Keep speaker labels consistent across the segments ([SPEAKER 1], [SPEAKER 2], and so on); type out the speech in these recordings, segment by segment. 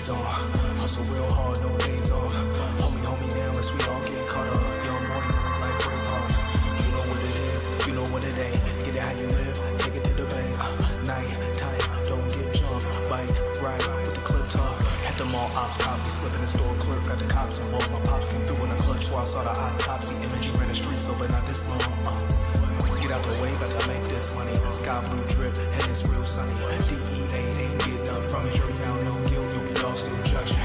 [SPEAKER 1] shades on. Hustle real hard, no days off. Homie, now let's we all get caught up. Young boy, like Braveheart. You know what it is, you know what it ain't. Get it how you live, take it to the bank. Night time, don't get jumped. Bike ride with the clip top. Had them all ops copy, slipping the store clerk. Got the cops involved. My pops came through in a clutch before I saw the autopsy. Imaging ran the streets, though, but not this long. Get out the way, got to make this money. Sky blue drip, and it's real sunny. DEA ain't getting up from it. Jury found no guilt, you'll be all still judging.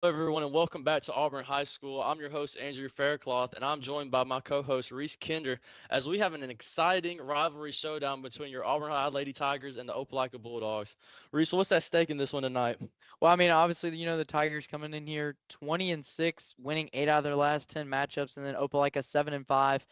[SPEAKER 2] Everyone, and welcome back to Auburn High School. I'm your host, Andrew Faircloth, and I'm joined by my co host, Reese Kinder, as we have an exciting rivalry showdown between your Auburn High Lady Tigers and the Opelika Bulldogs. Reese, what's at stake in this one tonight?
[SPEAKER 3] Well, I mean, obviously, the Tigers coming in here 20-6, winning 8 out of their last 10 matchups, and then Opelika 7-5.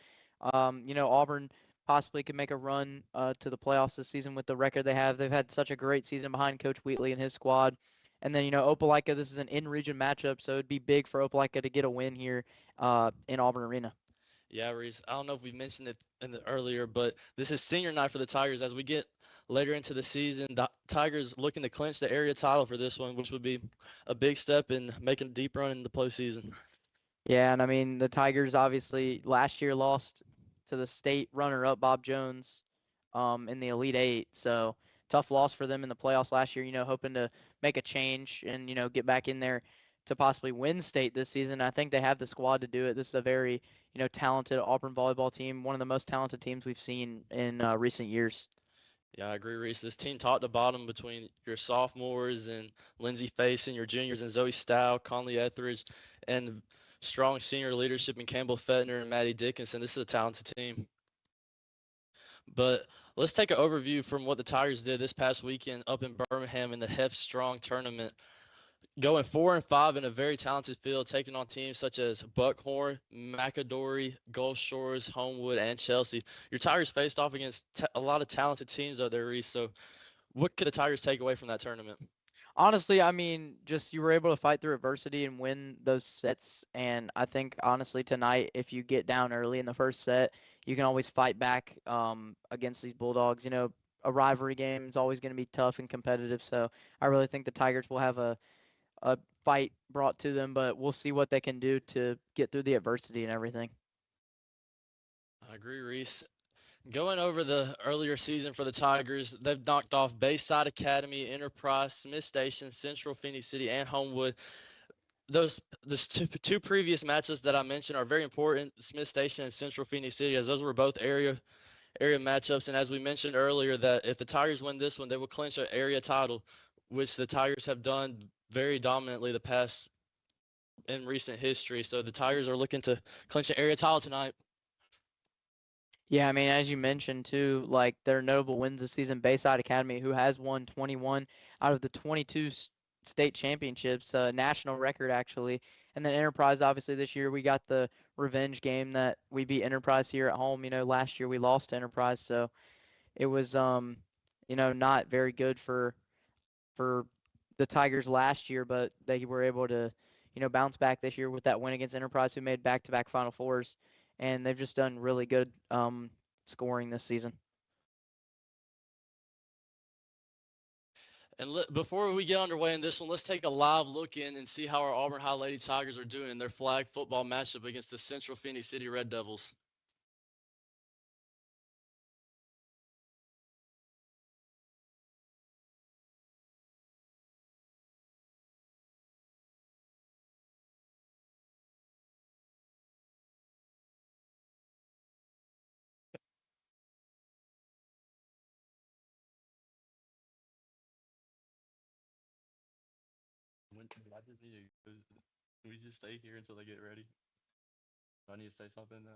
[SPEAKER 3] Auburn possibly could make a run to the playoffs this season with the record they have. They've had such a great season behind Coach Wheatley and his squad. And then, Opelika, this is an in-region matchup, so it'd be big for Opelika to get a win here in Auburn Arena.
[SPEAKER 2] Yeah, Reese, I don't know if we mentioned it in the earlier, but this is senior night for the Tigers. As we get later into the season, the Tigers looking to clinch the area title for this one, which would be a big step in making a deep run in the postseason.
[SPEAKER 3] Yeah, and I mean, the Tigers obviously last year lost to the state runner-up Bob Jones in the Elite Eight. So tough loss for them in the playoffs last year, hoping to make a change and, get back in there to possibly win state this season. I think they have the squad to do it. This is a very, talented Auburn volleyball team, one of the most talented teams we've seen in recent years.
[SPEAKER 2] Yeah, I agree, Reese. This team top to bottom between your sophomores and Lindsay Face and your juniors and Zoe Stow, Conley Etheridge, and strong senior leadership in Campbell Fettner and Maddie Dickinson. This is a talented team. But let's take an overview from what the Tigers did this past weekend up in Birmingham in the HiDef Strong tournament. Going 4-5 in a very talented field, taking on teams such as Buckhorn, McAdory, Gulf Shores, Homewood, and Chelsea. Your Tigers faced off against a lot of talented teams out there, Reese. So what could the Tigers take away from that tournament?
[SPEAKER 3] Honestly, I mean, just you were able to fight through adversity and win those sets. And I think, honestly, tonight, if you get down early in the first set, you can always fight back against these Bulldogs. A rivalry game is always going to be tough and competitive. So I really think the Tigers will have a fight brought to them, but we'll see what they can do to get through the adversity and everything.
[SPEAKER 2] I agree, Reese. Going over the earlier season for the Tigers, they've knocked off Bayside Academy, Enterprise, Smith Station, Central Phoenix City, and Homewood. Those two previous matches that I mentioned are very important. Smith Station and Central Phoenix City, as those were both area matchups. And as we mentioned earlier, that if the Tigers win this one, they will clinch their area title, which the Tigers have done very dominantly the past in recent history. So the Tigers are looking to clinch an area title tonight.
[SPEAKER 3] Yeah, I mean, as you mentioned too, like their notable wins this season, Bayside Academy, who has won 21 out of the 22 state championships, national record actually. And then Enterprise, obviously, this year we got the revenge game that we beat Enterprise here at home. Last year we lost to Enterprise, so it was, not very good for the Tigers last year, but they were able to, bounce back this year with that win against Enterprise, who made back-to-back Final Fours, and they've just done really good scoring this season.
[SPEAKER 2] And before we get underway in this one, let's take a live look in and see how our Auburn High Lady Tigers are doing in their flag football matchup against the Central Phoenix City Red Devils. I just need to. Can we just stay here until they get ready? Do I need to say something now?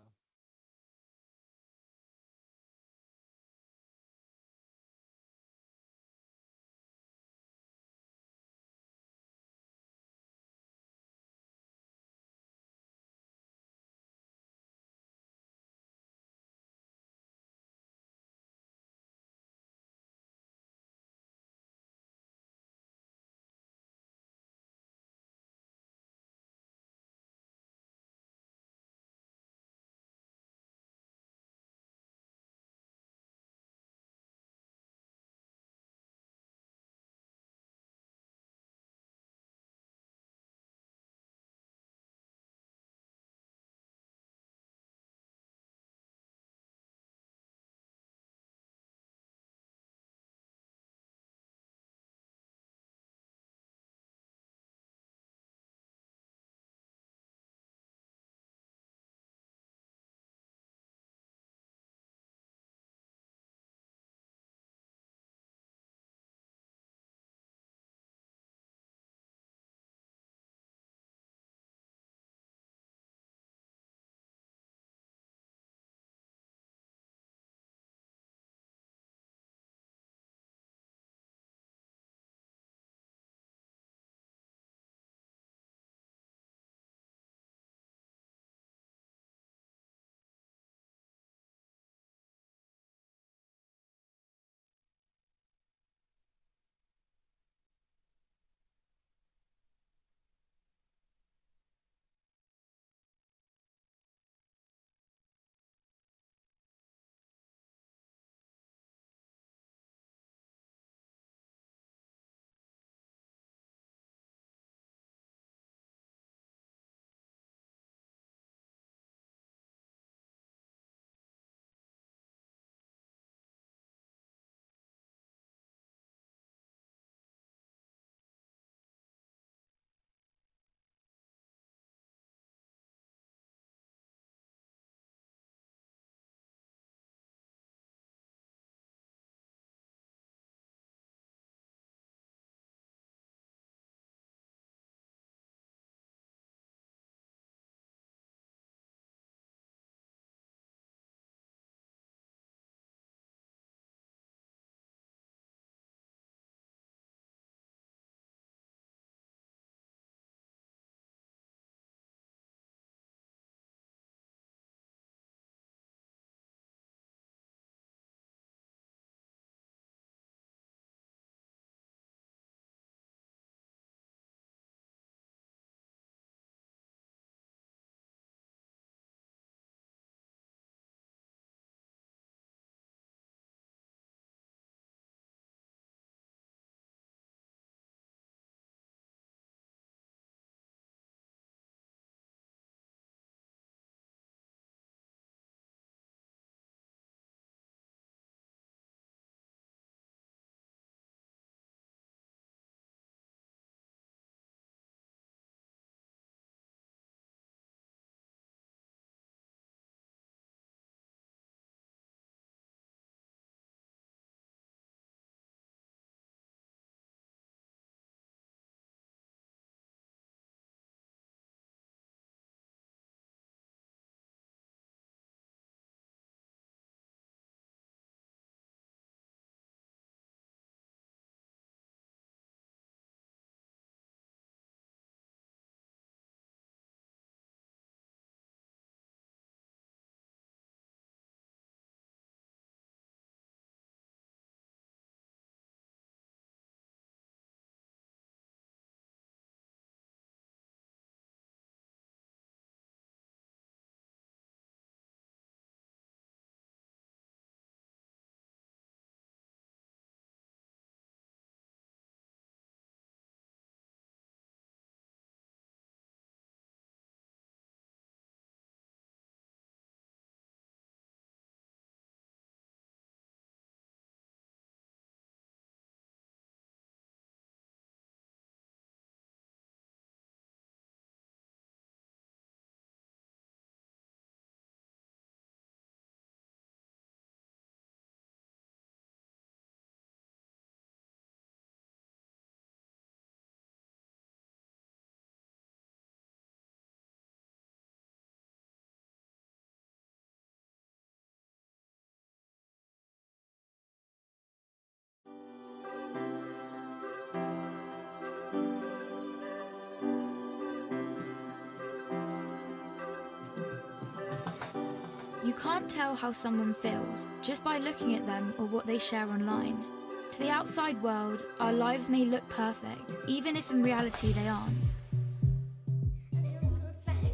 [SPEAKER 4] You can't tell how someone feels just by looking at them or what they share online. To the outside world, our lives may look perfect, even if in reality they aren't.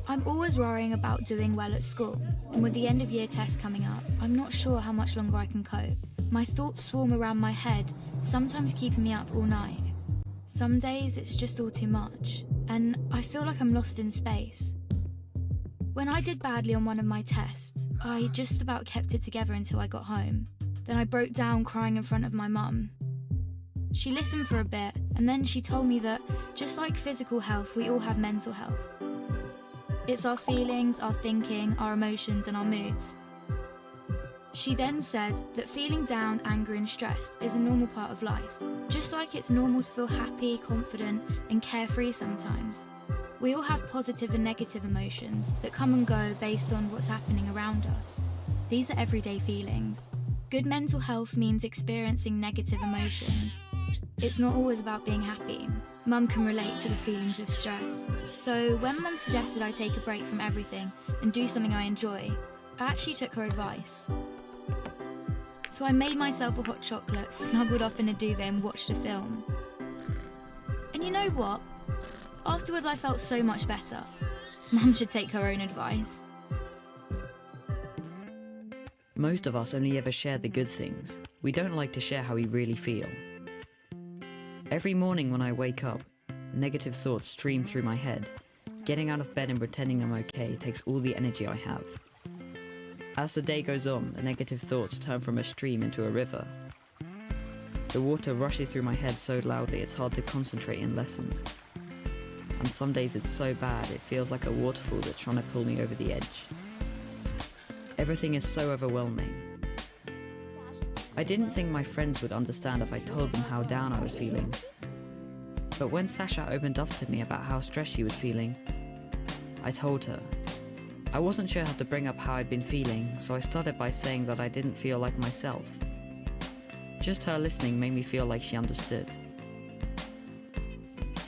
[SPEAKER 4] I'm always worrying about doing well at school, and with the end of year test coming up, I'm not sure how much longer I can cope. My thoughts swarm around my head, sometimes keeping me up all night. Some days it's just all too much, and I feel like I'm lost in space. When I did badly on one of my tests, I just about kept it together until I got home. Then I broke down crying in front of my mum. She listened for a bit, and then she told me that, just like physical health, we all have mental health. It's our feelings, our thinking, our emotions, and our moods. She then said that feeling down, angry, and stressed is a normal part of life, just like it's normal to feel happy, confident, and carefree sometimes. We all have positive and negative emotions that come and go based on what's happening around us. These are everyday feelings. Good mental health means experiencing negative emotions. It's not always about being happy. Mum can relate to the feelings of stress. So when Mum suggested I take a break from everything and do something I enjoy, I actually took her advice. So I made myself a hot chocolate, snuggled up in a duvet and watched a film. And you know what? Afterwards I felt so much better. Mum should take her own advice.
[SPEAKER 5] Most of us only ever share the good things. We don't like to share how we really feel. Every morning when I wake up, negative thoughts stream through my head. Getting out of bed and pretending I'm okay takes all the energy I have. As the day goes on, the negative thoughts turn from a stream into a river. The water rushes through my head so loudly it's hard to concentrate in lessons. And some days it's so bad it feels like a waterfall that's trying to pull me over the edge. Everything is so overwhelming. I didn't think my friends would understand if I told them how down I was feeling. But when Sasha opened up to me about how stressed she was feeling, I told her. I wasn't sure how to bring up how I'd been feeling, so I started by saying that I didn't feel like myself. Just her listening made me feel like she understood.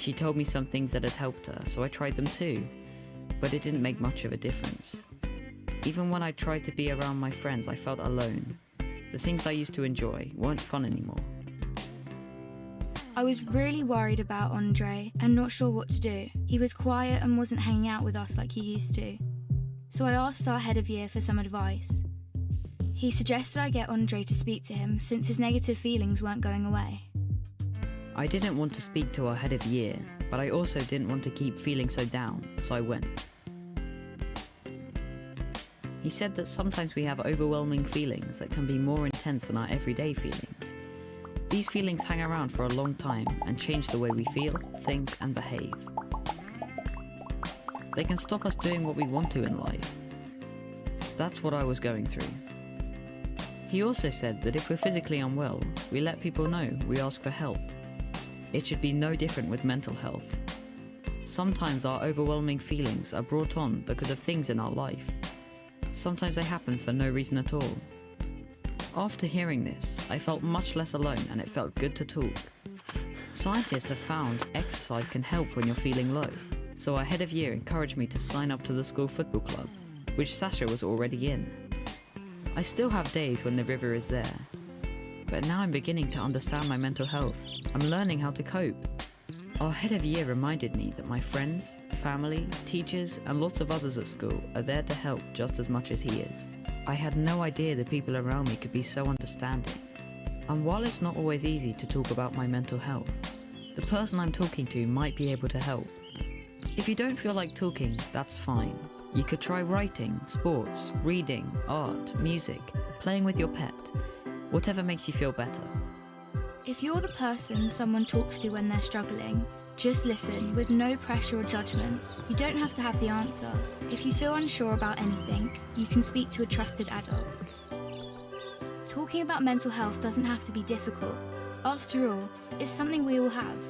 [SPEAKER 5] She told me some things that had helped her, so I tried them too, but it didn't make much of a difference. Even when I tried to be around my friends, I felt alone. The things I used to enjoy weren't fun anymore.
[SPEAKER 4] I was really worried about Andre and not sure what to do. He was quiet and wasn't hanging out with us like he used to. So I asked our head of year for some advice. He suggested I get Andre to speak to him since his negative feelings weren't going away.
[SPEAKER 5] I didn't want to speak to our head of year, but I also didn't want to keep feeling so down, so I went. He said that sometimes we have overwhelming feelings that can be more intense than our everyday feelings. These feelings hang around for a long time and change the way we feel, think, and behave. They can stop us doing what we want to in life. That's what I was going through. He also said that if we're physically unwell, we let people know, we ask for help. It should be no different with mental health. Sometimes our overwhelming feelings are brought on because of things in our life. Sometimes they happen for no reason at all. After hearing this, I felt much less alone and it felt good to talk. Scientists have found exercise can help when you're feeling low, so our head of year encouraged me to sign up to the school football club, which Sasha was already in. I still have days when the river is there, but now I'm beginning to understand my mental health. I'm learning how to cope. Our head of year reminded me that my friends, family, teachers, and lots of others at school are there to help just as much as he is. I had no idea the people around me could be so understanding. And while it's not always easy to talk about my mental health, the person I'm talking to might be able to help. If you don't feel like talking, that's fine. You could try writing, sports, reading, art, music, playing with your pet, whatever makes you feel better.
[SPEAKER 4] If you're the person someone talks to when they're struggling, just listen with no pressure or judgments. You don't have to have the answer. If you feel unsure about anything, you can speak to a trusted adult. Talking about mental health doesn't have to be difficult. After all, it's something we all have.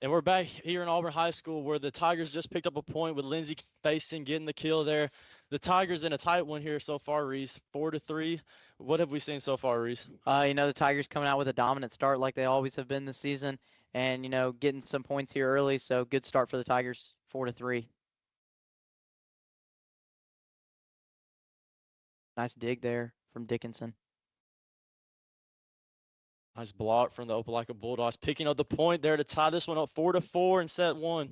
[SPEAKER 2] And we're back here in Auburn High School where the Tigers just picked up a point with Lindsey facing, getting the kill there. The Tigers in a tight one here so far, Reese, 4-3. What have we seen so far, Reese?
[SPEAKER 3] The Tigers coming out with a dominant start like they always have been this season, and getting some points here early. So good start for the Tigers, 4-3. Nice dig there from Dickinson.
[SPEAKER 2] Nice block from the Opelika Bulldogs, picking up the point there to tie this one up 4-4 in set one.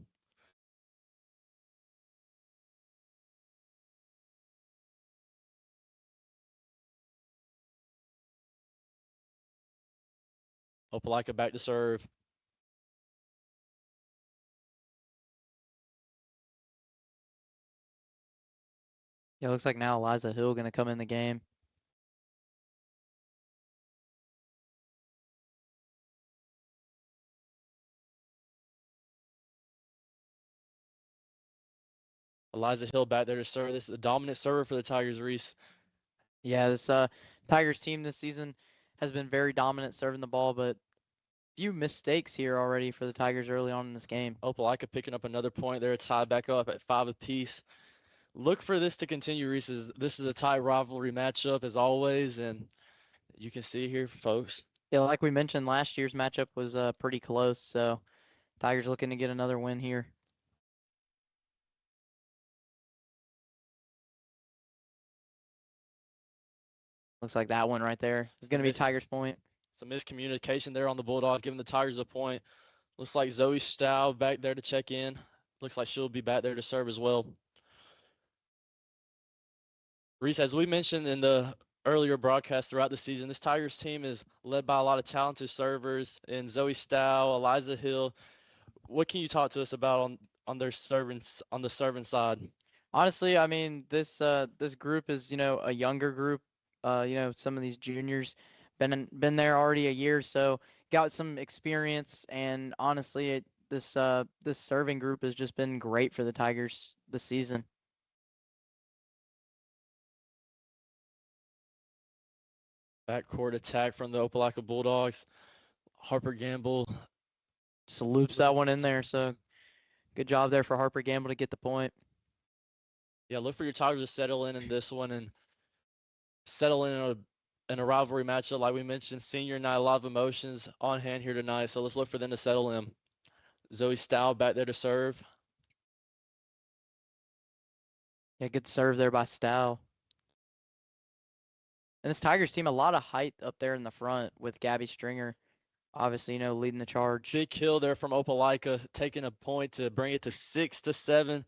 [SPEAKER 2] Opelika back to serve.
[SPEAKER 3] Yeah, looks like now Eliza Hill going to come in the game.
[SPEAKER 2] Eliza Hill back there to serve. This is a dominant server for the Tigers, Reese.
[SPEAKER 3] Yeah, this Tigers team this season has been very dominant serving the ball, but few mistakes here already for the Tigers early on in this game.
[SPEAKER 2] Opelika picking up another point there, tied back up at 5 apiece. Look for this to continue, Reese. This is a tight rivalry matchup as always, and you can see here, folks.
[SPEAKER 3] Yeah, like we mentioned, last year's matchup was pretty close, so Tigers looking to get another win here. Looks like that one right there is going to be Tigers' point.
[SPEAKER 2] Some miscommunication there on the Bulldogs, giving the Tigers a point. Looks like Zoe Stow back there to check in. Looks like she'll be back there to serve as well. Reese, as we mentioned in the earlier broadcast throughout the season, this Tigers team is led by a lot of talented servers in Zoe Stow, Eliza Hill. What can you talk to us about on their servants on the serving side?
[SPEAKER 3] Honestly, I mean, this group is, a younger group. Some of these juniors been there already a year, so got some experience, and honestly, this serving group has just been great for the Tigers this season.
[SPEAKER 2] Backcourt attack from the Opelika Bulldogs. Harper Gamble
[SPEAKER 3] Just loops that one in there, so good job there for Harper Gamble to get the point.
[SPEAKER 2] Yeah, look for your Tigers to settle in this one and settle in a rivalry matchup. Like we mentioned, senior night, a lot of emotions on hand here tonight. So let's look for them to settle in. Zoe Stow back there to serve.
[SPEAKER 3] Yeah, good serve there by Stow. And this Tigers team, a lot of height up there in the front with Gabby Stringer, obviously, leading the charge.
[SPEAKER 2] Big kill there from Opelika, taking a point to bring it to 6-7,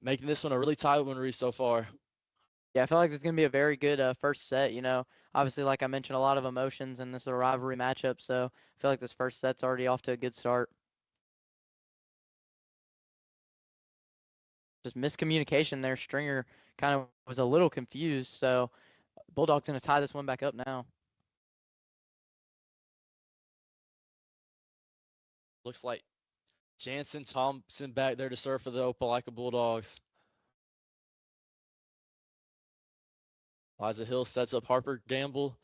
[SPEAKER 2] making this one a really tight one, Reese, so far.
[SPEAKER 3] Yeah, I feel like it's going to be a very good first set, Obviously, like I mentioned, a lot of emotions, and this is a rivalry matchup, so I feel like this first set's already off to a good start. Just miscommunication there. Stringer kind of was a little confused, so Bulldogs going to tie this one back up now.
[SPEAKER 2] Looks like Jansen Thompson back there to serve for the Opelika Bulldogs. Liza Hill sets up Harper Gamble.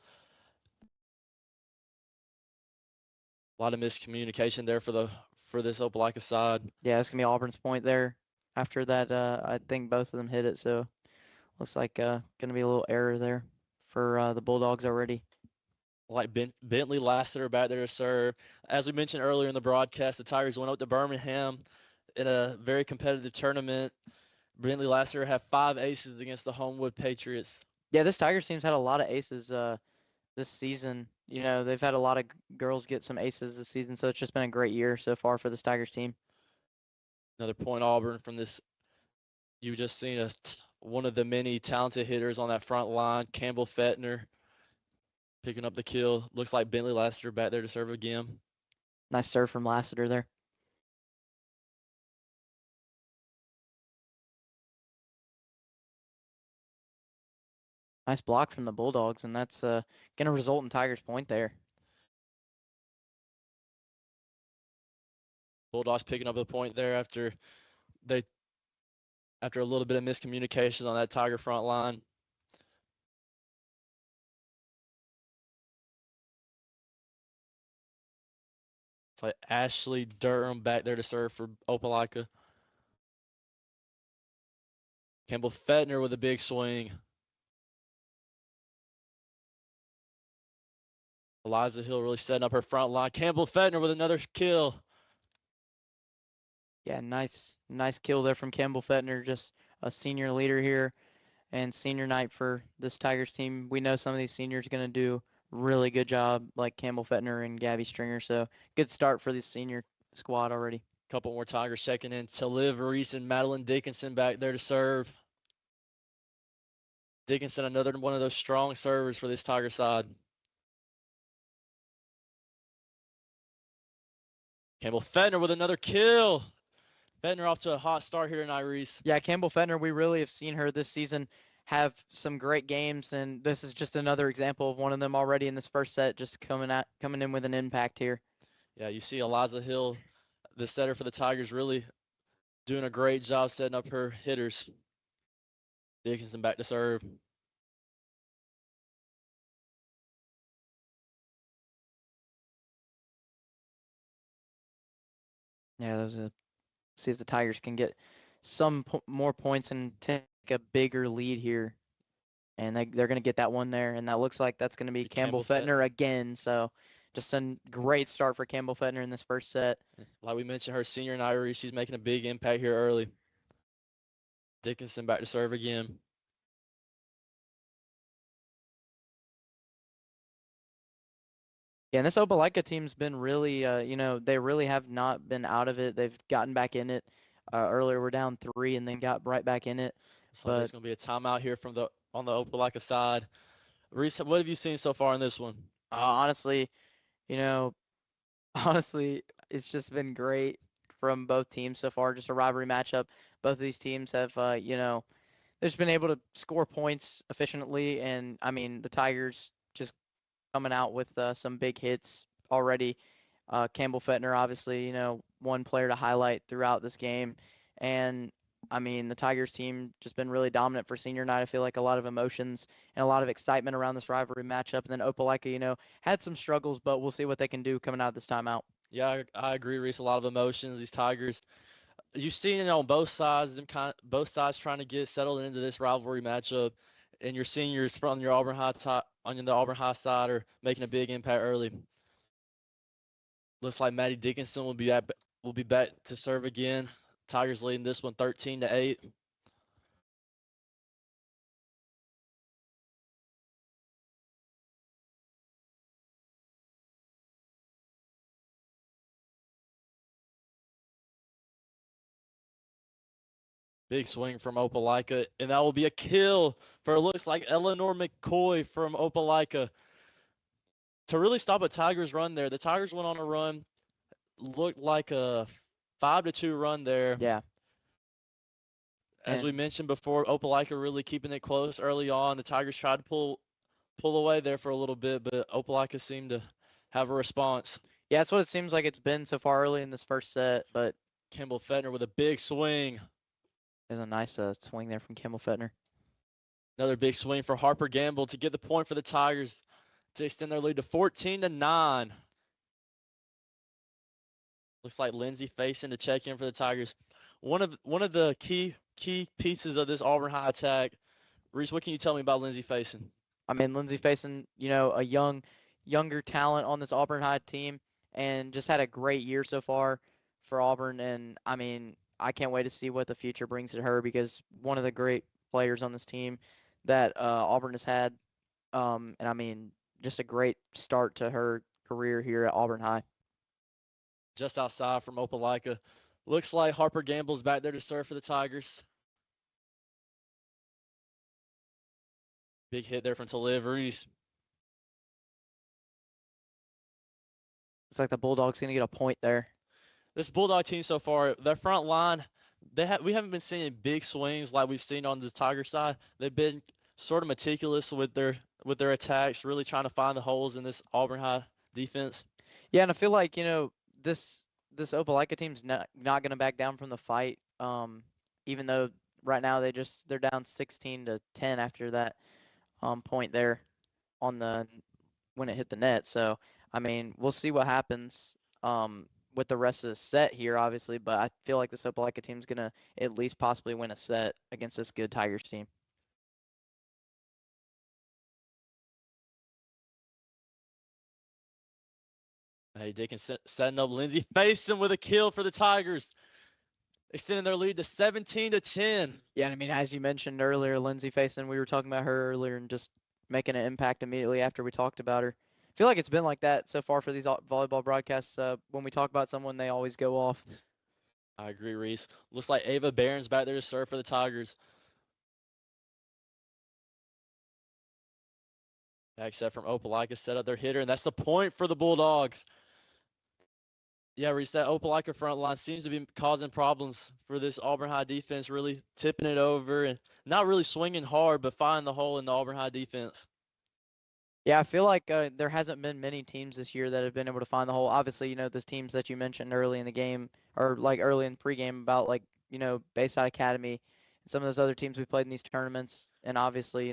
[SPEAKER 2] A lot of miscommunication there for this Opelika side.
[SPEAKER 3] Yeah, it's going to be Auburn's point there. After that, I think both of them hit it, so looks like going to be a little error there for the Bulldogs already.
[SPEAKER 2] Like Bentley Lassiter back there to serve. As we mentioned earlier in the broadcast, the Tigers went up to Birmingham in a very competitive tournament. Bentley Lassiter had 5 aces against the Homewood Patriots.
[SPEAKER 3] Yeah, this Tigers team's had a lot of aces this season. They've had a lot of girls get some aces this season, so it's just been a great year so far for this Tigers team.
[SPEAKER 2] Another point Auburn from this. You just seen one of the many talented hitters on that front line, Campbell Fettner, picking up the kill. Looks like Bentley Lassiter back there to serve again.
[SPEAKER 3] Nice serve from Lassiter there. Nice block from the Bulldogs, and that's going to result in Tigers' point there.
[SPEAKER 2] Bulldogs picking up a point there after a little bit of miscommunication on that Tiger front line. It's like Ashley Durham back there to serve for Opelika. Campbell Fetner with a big swing. Eliza Hill really setting up her front line. Campbell Fetner with another kill.
[SPEAKER 3] Yeah, nice kill there from Campbell Fetner, just a senior leader here and senior night for this Tigers team. We know some of these seniors are going to do really good job, like Campbell Fetner and Gabby Stringer. So good start for this senior squad already.
[SPEAKER 2] Couple more Tigers checking in. Taliv Reese and Madeline Dickinson back there to serve. Dickinson, another one of those strong servers for this Tiger side. Campbell Fetner with another kill. Fetner off to a hot start here tonight, Reese.
[SPEAKER 3] Yeah, Campbell Fetner, we really have seen her this season have some great games, and this is just another example of one of them already in this first set, just coming in with an impact here.
[SPEAKER 2] Yeah, you see Eliza Hill, the setter for the Tigers, really doing a great job setting up her hitters. Dickinson back to serve.
[SPEAKER 3] Yeah, see if the Tigers can get some more points and take a bigger lead here. And they're going to get that one there. And that looks like that's going to be Campbell Fetner again. So just a great start for Campbell Fetner in this first set.
[SPEAKER 2] Like we mentioned, her senior night, she's making a big impact here early. Dickinson back to serve again.
[SPEAKER 3] Yeah, and this Opelika team's been really, they really have not been out of it. They've gotten back in it. Earlier, we're down 3 and then got right back in it.
[SPEAKER 2] So there's going to be a timeout here on the Opelika side. Reese, what have you seen so far in this one?
[SPEAKER 3] Honestly, it's just been great from both teams so far. Just a rivalry matchup. Both of these teams have, they've just been able to score points efficiently. And, I mean, the Tigers just coming out with some big hits already. Campbell Fetner, obviously, one player to highlight throughout this game. And, I mean, the Tigers team just been really dominant for senior night. I feel like a lot of emotions and a lot of excitement around this rivalry matchup. And then Opelika, had some struggles, but we'll see what they can do coming out of this timeout.
[SPEAKER 2] Yeah, I agree, Reese. A lot of emotions. These Tigers, you've seen it on both sides. Both sides trying to get settled into this rivalry matchup, and your seniors from your Auburn High on the Auburn High side are making a big impact early. Looks like Maddie Dickinson will be back to serve again. Tigers leading this one 13-8. Big swing from Opelika, and that will be a kill for, it looks like, Eleanor McCoy from Opelika. To really stop a Tigers run there, the Tigers went on a run, looked like a 5-2 run there.
[SPEAKER 3] Yeah.
[SPEAKER 2] As we mentioned before, Opelika really keeping it close early on. The Tigers tried to pull away there for a little bit, but Opelika seemed to have a response.
[SPEAKER 3] Yeah, that's what it seems like it's been so far early in this first set, but
[SPEAKER 2] Campbell Fetner with a big swing.
[SPEAKER 3] There's a nice swing there from Campbell Fetner.
[SPEAKER 2] Another big swing for Harper Gamble to get the point for the Tigers to extend their lead to 14-9. Looks like Lindsay Faison to check in for the Tigers. One of the key pieces of this Auburn High attack. Reese, what can you tell me about Lindsay Faison?
[SPEAKER 3] I mean, Lindsay Faison, a younger talent on this Auburn High team, and just had a great year so far for Auburn. And I mean, I can't wait to see what the future brings to her, because one of the great players on this team that Auburn has had. And I mean, just a great start to her career here at Auburn High.
[SPEAKER 2] Just outside from Opelika. Looks like Harper Gamble's back there to serve for the Tigers. Big hit there from Taliv Reese.
[SPEAKER 3] Looks like the Bulldogs going to get a point there.
[SPEAKER 2] This Bulldog team so far, their front line, we haven't been seeing big swings like we've seen on the Tiger side. They've been sort of meticulous with their attacks, really trying to find the holes in this Auburn High defense.
[SPEAKER 3] Yeah, and I feel like, this Opelika team's not going to back down from the fight. Even though right now they're down 16-10 after that point there when it hit the net. So I mean, we'll see what happens with the rest of the set here, obviously, but I feel like this Opelika team's going to at least possibly win a set against this good Tigers team.
[SPEAKER 2] Hey, Dickens setting up Lindsey Faison with a kill for the Tigers, extending their lead to 17-10.
[SPEAKER 3] Yeah, and I mean, as you mentioned earlier, Lindsey Faison, we were talking about her earlier and just making an impact immediately after we talked about her. I feel like it's been like that so far for these volleyball broadcasts. When we talk about someone, they always go off.
[SPEAKER 2] I agree, Reese. Looks like Ava Barron's back there to serve for the Tigers. Back set from Opelika, set up their hitter, and that's the point for the Bulldogs. Yeah, Reese, that Opelika front line seems to be causing problems for this Auburn High defense, really tipping it over and not really swinging hard, but finding the hole in the Auburn High defense.
[SPEAKER 3] Yeah, I feel like there hasn't been many teams this year that have been able to find the hole. Obviously, those teams that you mentioned early in the game or like early in pregame about like, Bayside Academy and some of those other teams we played in these tournaments. And obviously,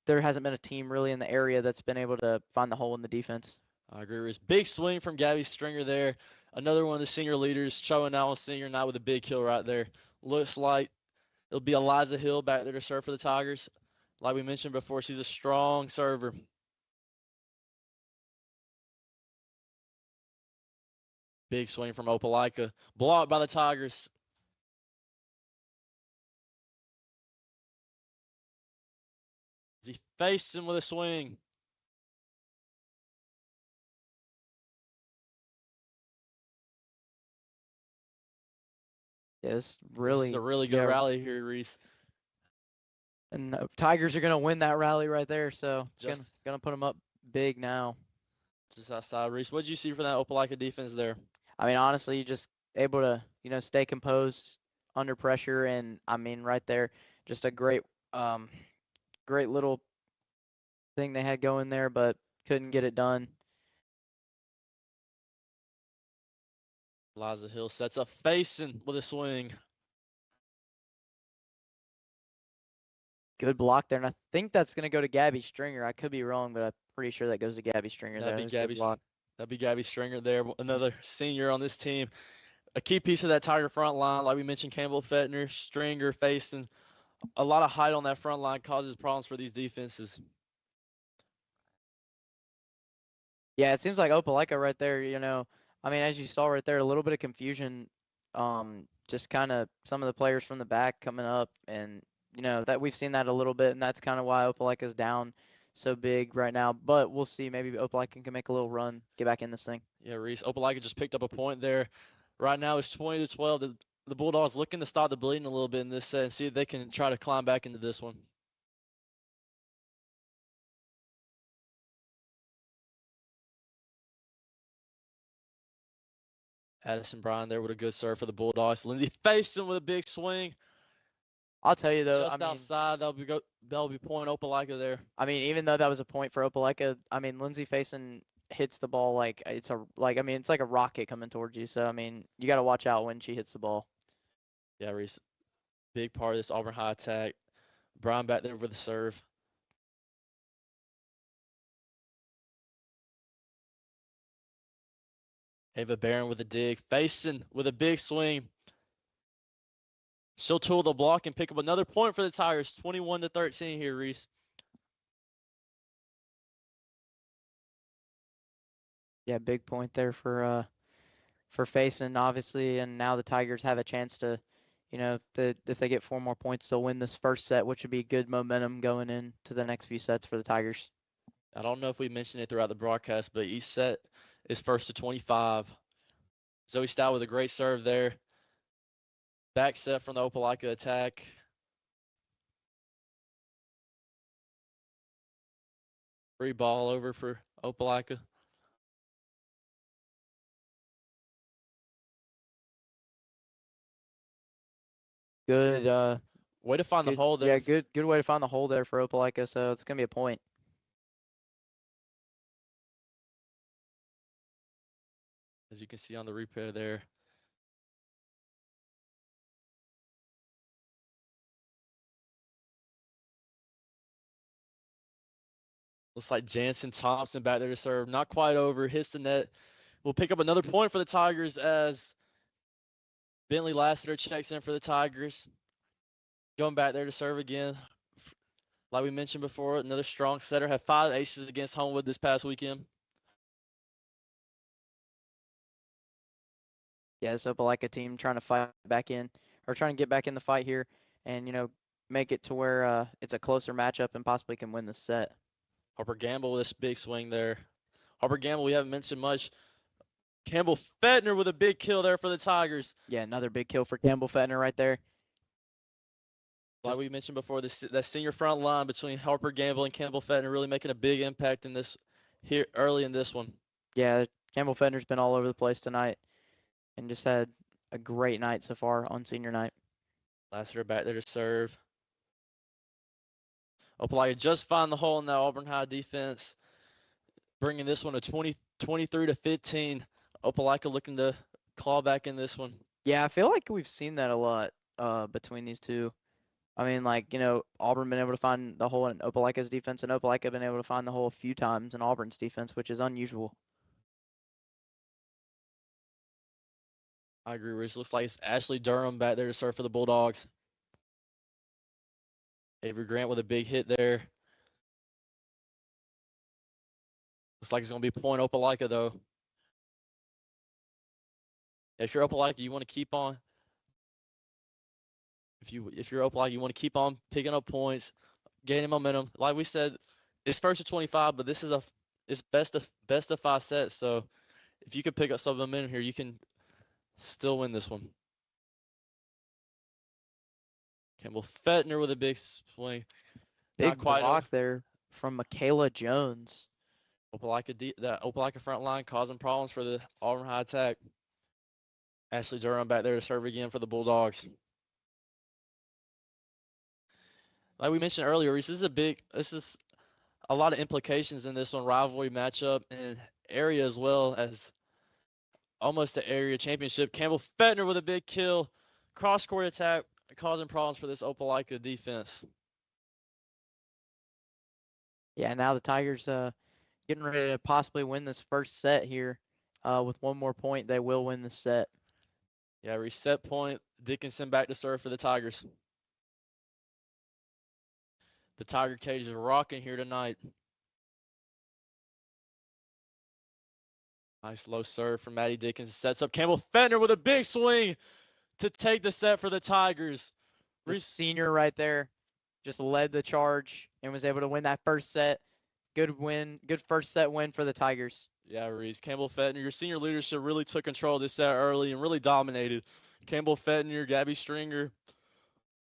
[SPEAKER 3] there hasn't been a team really in the area that's been able to find the hole in the defense.
[SPEAKER 2] I agree, Reese. Big swing from Gabby Stringer there. Another one of the senior leaders showing out on senior night with a big kill right there. Looks like it'll be Eliza Hill back there to serve for the Tigers. Like we mentioned before, she's a strong server. Big swing from Opelika. Blocked by the Tigers. He faced him with a swing.
[SPEAKER 3] Yeah, it's really
[SPEAKER 2] a really good rally here, Reese.
[SPEAKER 3] And the Tigers are going to win that rally right there, so
[SPEAKER 2] Just
[SPEAKER 3] going to put them up big now.
[SPEAKER 2] Just outside, Reese. What did you see from that Opelika defense there?
[SPEAKER 3] I mean, honestly, you just able to, stay composed under pressure, and I mean, right there, just a great little thing they had going there, but couldn't get it done.
[SPEAKER 2] Eliza Hill sets up Faison with a swing.
[SPEAKER 3] Good block there, and I think that's going to go to Gabby Stringer. I could be wrong, but I'm pretty sure that goes to Gabby Stringer.
[SPEAKER 2] That'd be Gabby Stringer there, another senior on this team. A key piece of that Tiger front line, like we mentioned, Campbell Fettner, Stringer, Faison. A lot of height on that front line causes problems for these defenses.
[SPEAKER 3] Yeah, it seems like Opelika right there, I mean, as you saw right there, a little bit of confusion, just kind of some of the players from the back coming up, and, that we've seen that a little bit, and that's kind of why Opelika's down so big right now. But we'll see. Maybe Opelika can make a little run, get back in this thing.
[SPEAKER 2] Yeah, Reese, Opelika just picked up a point there. Right now it's 20-12. The Bulldogs looking to stop the bleeding a little bit in this set and see if they can try to climb back into this one. Addison Bryan there with a good serve for the Bulldogs. Lindsey Faison with a big swing.
[SPEAKER 3] I'll tell you though,
[SPEAKER 2] Just outside, that'll be point Opelika there.
[SPEAKER 3] I mean, even though that was a point for Opelika, I mean, Lindsey Faison hits the ball like it's like a rocket coming towards you. So I mean, you got to watch out when she hits the ball.
[SPEAKER 2] Yeah, Reese, big part of this Auburn High attack. Bryan back there with the serve. Ava Barron with a dig. Faison with a big swing. She'll tool the block and pick up another point for the Tigers. 21-13 here, Reese.
[SPEAKER 3] Yeah, big point there for Faison, obviously, and now the Tigers have a chance to, if they get 4 more points, they'll win this first set, which would be good momentum going into the next few sets for the Tigers.
[SPEAKER 2] I don't know if we mentioned it throughout the broadcast, but each set is first to 25. Zoe Stout with a great serve there. Back set from the Opelika attack. Free ball over for Opelika.
[SPEAKER 3] Good
[SPEAKER 2] way to find the hole there.
[SPEAKER 3] Yeah, good way to find the hole there for Opelika, so it's going to be a point.
[SPEAKER 2] As you can see on the replay there. Looks like Jansen Thompson back there to serve. Not quite over. Hits the net We'll pick up another point for the Tigers as Bentley Lassiter checks in for the Tigers. Going back there to serve again. Like we mentioned before, another strong setter. Had 5 aces against Homewood this past weekend.
[SPEAKER 3] Yeah, this Opelika team trying to fight back in, or trying to get back in the fight here and, make it to where it's a closer matchup and possibly can win the set.
[SPEAKER 2] Harper Gamble with this big swing there. Harper Gamble, we haven't mentioned much. Campbell Fetner with a big kill there for the Tigers.
[SPEAKER 3] Yeah, another big kill for Campbell Fetner right there.
[SPEAKER 2] Like we mentioned before, that senior front line between Harper Gamble and Campbell Fetner really making a big impact in this here early in this one.
[SPEAKER 3] Yeah, Campbell Fetner's been all over the place tonight and just had a great night so far on senior night.
[SPEAKER 2] Lassiter back there to serve. Opelika just find the hole in that Auburn High defense, bringing this one to 23-15. Opelika looking to claw back in this one.
[SPEAKER 3] Yeah, I feel like we've seen that a lot between these two. I mean, Auburn been able to find the hole in Opelika's defense, and Opelika been able to find the hole a few times in Auburn's defense, which is unusual.
[SPEAKER 2] I agree, Reese. Looks like it's Ashley Durham back there to serve for the Bulldogs. Avery Grant with a big hit there. Looks like it's going to be point Opelika, though. If you're Opelika, you want to keep on. If you're Opelika, you want to keep on picking up points, gaining momentum. Like we said, it's first to 25, but this is it's best of 5 sets. So if you could pick up some momentum here, you can still win this one. Campbell Fetner with a big swing.
[SPEAKER 3] Big
[SPEAKER 2] Not quite
[SPEAKER 3] block there from Michaela Jones.
[SPEAKER 2] That Opelika front line causing problems for the Auburn High attack. Ashley Durham back there to serve again for the Bulldogs. Like we mentioned earlier, Reese, this is a lot of implications in this one, rivalry matchup and area as well as almost the area championship. Campbell Fetner with a big kill. Cross-court attack causing problems for this Opelika defense.
[SPEAKER 3] Yeah, now the Tigers getting ready to possibly win this first set here. With one more point, they will win the set.
[SPEAKER 2] Yeah, reset point. Dickinson back to serve for the Tigers. The Tiger cage is rocking here tonight. Nice low serve from Maddie Dickinson. Sets up Campbell Fetner with a big swing to take the set for the Tigers.
[SPEAKER 3] The senior right there just led the charge and was able to win that first set. Good win. Good first set win for the Tigers.
[SPEAKER 2] Yeah, Reese. Campbell Fetner, your senior leadership really took control of this set early and really dominated. Campbell Fetner, Gabby Stringer,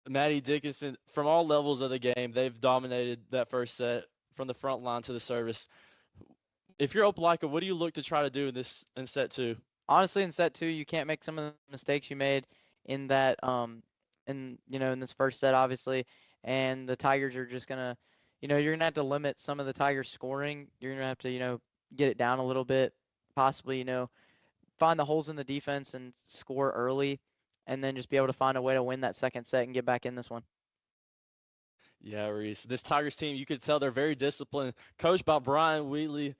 [SPEAKER 2] Maddie Dickinson, from all levels of the game, they've dominated that first set from the front line to the service. If you're Opelika, what do you look to try to do in set 2?
[SPEAKER 3] Honestly, in set 2, you can't make some of the mistakes you made in that in this first set, obviously. And the Tigers are just gonna, you're gonna have to limit some of the Tigers scoring. You're gonna have to, get it down a little bit, possibly, find the holes in the defense and score early, and then just be able to find a way to win that second set and get back in this one.
[SPEAKER 2] Yeah, Reese. This Tigers team, you could tell they're very disciplined. Coached by Brian Wheatley,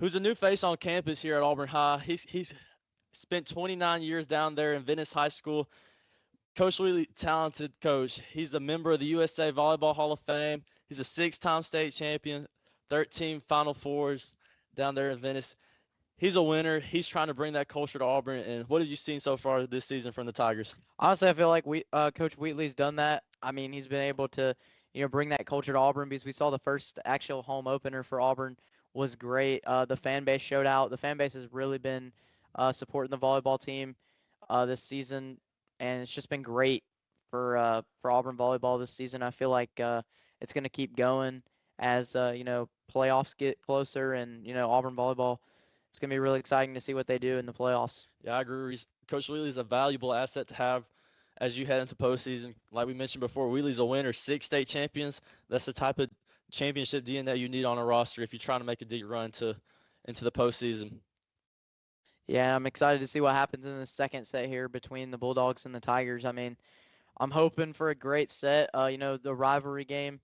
[SPEAKER 2] who's a new face on campus here at Auburn High. He's spent 29 years down there in Venice High School. Coach Wheatley, talented coach. He's a member of the USA Volleyball Hall of Fame. He's a 6-time state champion, 13 Final Fours down there in Venice. He's a winner. He's trying to bring that culture to Auburn. And what have you seen so far this season from the Tigers?
[SPEAKER 3] Honestly, I feel like Coach Wheatley's done that. I mean, he's been able to, bring that culture to Auburn because we saw the first actual home opener for Auburn was great. The fan base showed out. The fan base has really been supporting the volleyball team this season, and it's just been great for Auburn volleyball this season. I feel like it's going to keep going as playoffs get closer, and Auburn volleyball. It's going to be really exciting to see what they do in the playoffs.
[SPEAKER 2] Yeah, I agree. Coach Wheatley is a valuable asset to have as you head into postseason. Like we mentioned before, Wheatley's a winner, 6 state champions. That's the type of championship DNA you need on a roster if you're trying to make a deep run into the postseason.
[SPEAKER 3] Yeah, I'm excited to see what happens in the second set here between the Bulldogs and the Tigers. I mean, I'm hoping for a great set. The rivalry game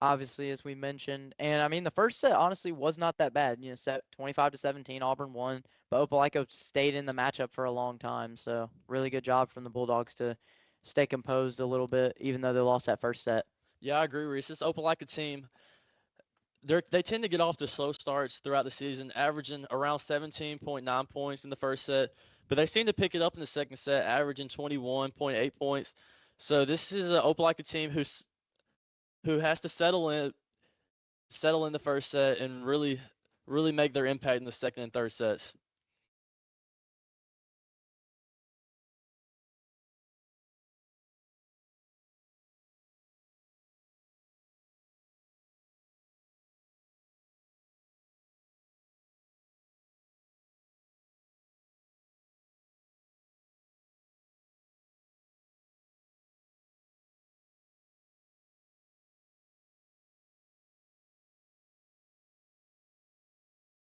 [SPEAKER 3] obviously, as we mentioned. And I mean, the first set honestly was not that bad. Set 25-17, Auburn won, but Opelika stayed in the matchup for a long time. So really good job from the Bulldogs to stay composed a little bit, even though they lost that first set.
[SPEAKER 2] Yeah, I agree, Reese. This Opelika team, they tend to get off to slow starts throughout the season, averaging around 17.9 points in the first set, but they seem to pick it up in the second set, averaging 21.8 points. So this is an Opelika team who has to settle in the first set and really make their impact in the second and third sets.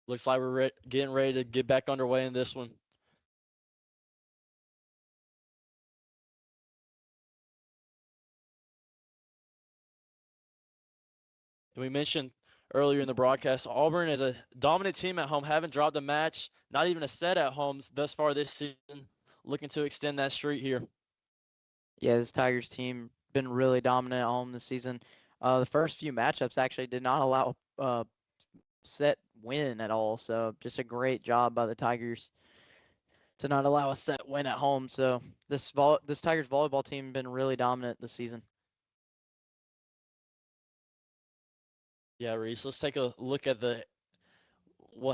[SPEAKER 2] Looks like we're getting ready to get back underway in this one. And we mentioned earlier in the broadcast, Auburn is a dominant team at home, haven't dropped a match, not even a set at home thus far this season, looking to extend that streak here.
[SPEAKER 3] Yeah, this Tigers team been really dominant at home this season. The first few matchups actually did not allow set win at all. So just a great job by the Tigers to not allow a set win at home. So this Tigers volleyball team been really dominant this season.
[SPEAKER 2] Yeah, Reese, let's take a look at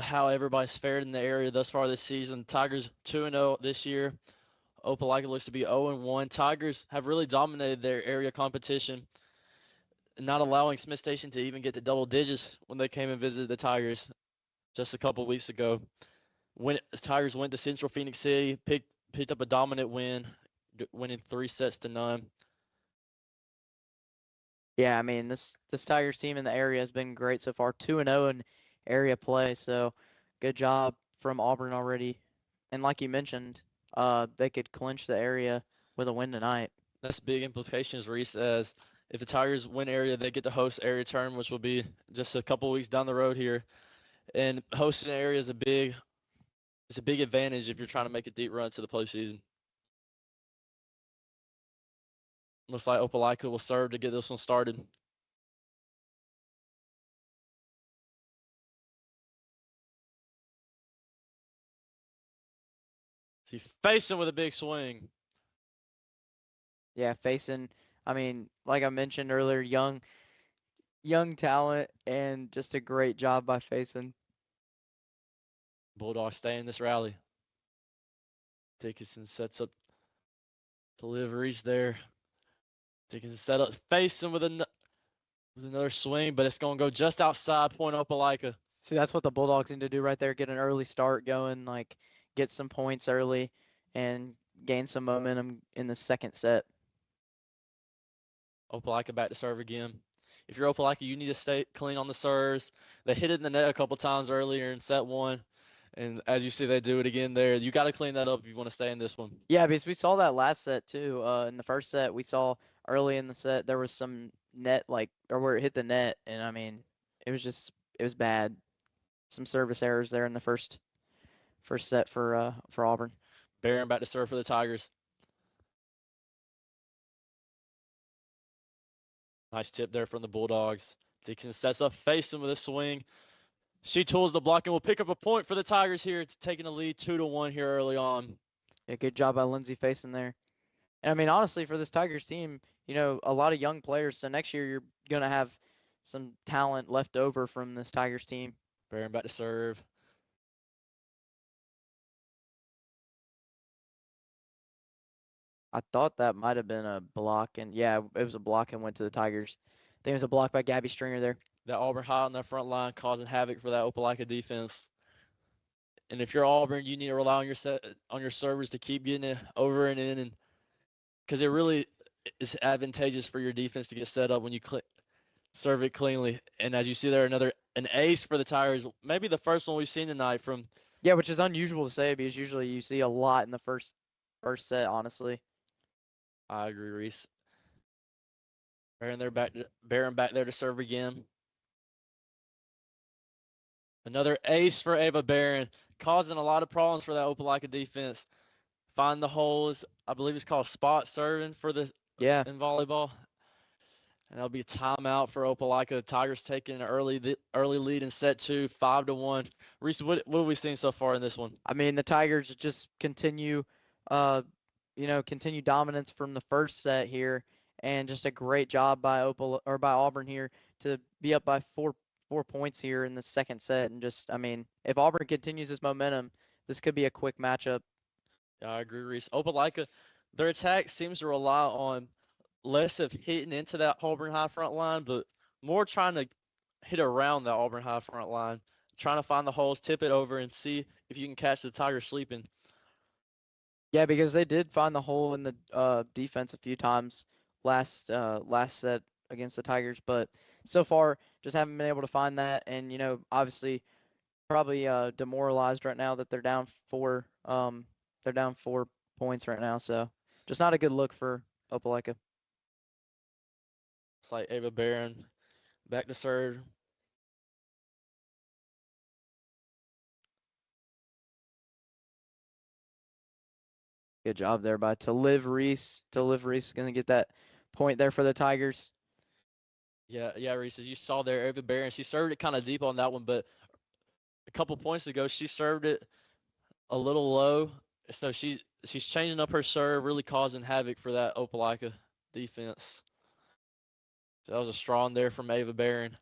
[SPEAKER 2] how everybody's fared in the area thus far this season. Tigers 2-0 this year. Opelika looks to be 0-1. Tigers have really dominated their area competition, not allowing Smith Station to even get to double digits when they came and visited the Tigers just a couple weeks ago. When the Tigers went to Central Phoenix City, picked up a dominant win, winning 3-0.
[SPEAKER 3] Yeah, I mean this Tigers team in the area has been great so far. 2-0 in area play. So good job from Auburn already. And like you mentioned, they could clinch the area with a win tonight.
[SPEAKER 2] That's big implications, Reese, as if the Tigers win area, they get to host area tournament, which will be just a couple weeks down the road here. And hosting area is a big advantage if you're trying to make a deep run to the postseason. Looks like Opelika will serve to get this one started. So facing with a big swing.
[SPEAKER 3] Yeah, facing, I mean, like I mentioned earlier, young talent and just a great job by facing.
[SPEAKER 2] Bulldogs stay in this rally. Dickinson sets up deliveries there. Dickinson set up facing with another swing, but it's going to go just outside point Opelika.
[SPEAKER 3] See, that's what the Bulldogs need to do right there. Get an early start going, like get some points early and gain some momentum in the second set.
[SPEAKER 2] Opelika back to serve again. If you're Opelika, you need to stay clean on the serves. They hit it in the net a couple times earlier in set one. And as you see, they do it again there. You got to clean that up if you want to stay in this one.
[SPEAKER 3] Yeah, because we saw that last set too. In the first set, we saw early in the set there was some net or where it hit the net, and I mean, it was bad. Some service errors there in the first set for Auburn.
[SPEAKER 2] Barron back to serve for the Tigers. Nice tip there from the Bulldogs. Dixon sets up facing with a swing. She tools the block and will pick up a point for the Tigers here. It's taking a lead 2-1 here early on.
[SPEAKER 3] Yeah, good job by Lindsay facing there. And I mean, honestly, for this Tigers team, a lot of young players. So next year you're gonna have some talent left over from this Tigers team.
[SPEAKER 2] Barron back to serve.
[SPEAKER 3] I thought that might have been a block, and yeah, it was a block and went to the Tigers. I think it was a block by Gabby Stringer there.
[SPEAKER 2] That Auburn High on that front line causing havoc for that Opelika defense. And if you're Auburn, you need to rely on your servers to keep getting it over and in, and because it really is advantageous for your defense to get set up when you serve it cleanly. And as you see there, an ace for the Tigers, maybe the first one we've seen tonight from.
[SPEAKER 3] Yeah, which is unusual to say because usually you see a lot in the first set, honestly.
[SPEAKER 2] I agree, Reese. Barron back there to serve again. Another ace for Ava Barron, causing a lot of problems for that Opelika defense. Find the holes. I believe it's called spot serving for the
[SPEAKER 3] Yeah.
[SPEAKER 2] in volleyball. And that'll be a timeout for Opelika. Tigers taking an early lead in set 2, 5-1. Reese, what have we seen so far in this one?
[SPEAKER 3] I mean, the Tigers just continue, continue dominance from the first set here, and just a great job by Auburn here to be up by four points here in the second set. And just, I mean, if Auburn continues this momentum, this could be a quick matchup.
[SPEAKER 2] Yeah, I agree, Reese. Opelika, their attack seems to rely on less of hitting into that Auburn High front line, but more trying to hit around that Auburn High front line, trying to find the holes, tip it over, and see if you can catch the Tigers sleeping.
[SPEAKER 3] Yeah, because they did find the hole in the defense a few times last set against the Tigers, but so far just haven't been able to find that. And obviously probably demoralized right now that they're down 4 points right now, so just not a good look for Opelika.
[SPEAKER 2] It's like Ava Barron back to serve.
[SPEAKER 3] Good job there by Taliv Reese. Taliv Reese is going to get that point there for the Tigers.
[SPEAKER 2] Yeah, Reese, as you saw there, Ava Barron, she served it kind of deep on that one, but a couple points ago, she served it a little low. So she's changing up her serve, really causing havoc for that Opelika defense. So that was a strong there from Ava Barron.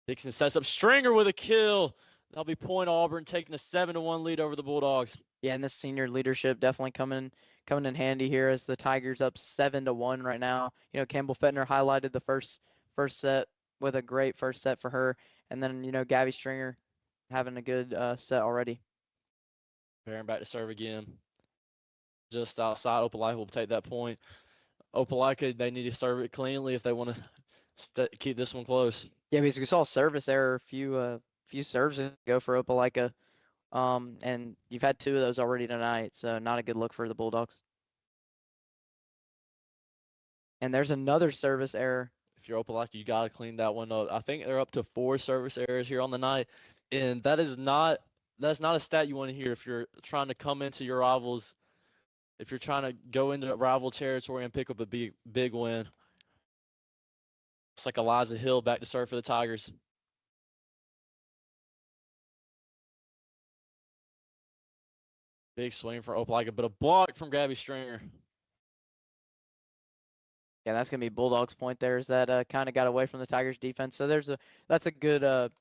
[SPEAKER 2] Dixon sets up Stringer with a kill. That'll be point Auburn, taking a 7-1 lead over the Bulldogs.
[SPEAKER 3] Yeah, and this senior leadership definitely coming in handy here as the Tigers up 7-1 right now. Campbell Fettner highlighted the first set with a great first set for her, and then Gabby Stringer having a good set already.
[SPEAKER 2] Barron back to serve again. Just outside, Opelika will take that point. Opelika, they need to serve it cleanly if they want to keep this one close.
[SPEAKER 3] Yeah, because we saw a service error a few serves ago for Opelika, and you've had 2 of those already tonight, so not a good look for the Bulldogs. And there's another service error.
[SPEAKER 2] If you're Opelika, you got to clean that one up. I think they're up to 4 service errors here on the night, and that's not a stat you want to hear if you're trying to come into your rivals, if you're trying to go into rival territory and pick up a big win. It's like Eliza Hill back to serve for the Tigers. Big swing for Opelika, but a block from Gabby Stringer.
[SPEAKER 3] Yeah, that's gonna be Bulldogs' point there. Is that kind of got away from the Tigers' defense? So that's a good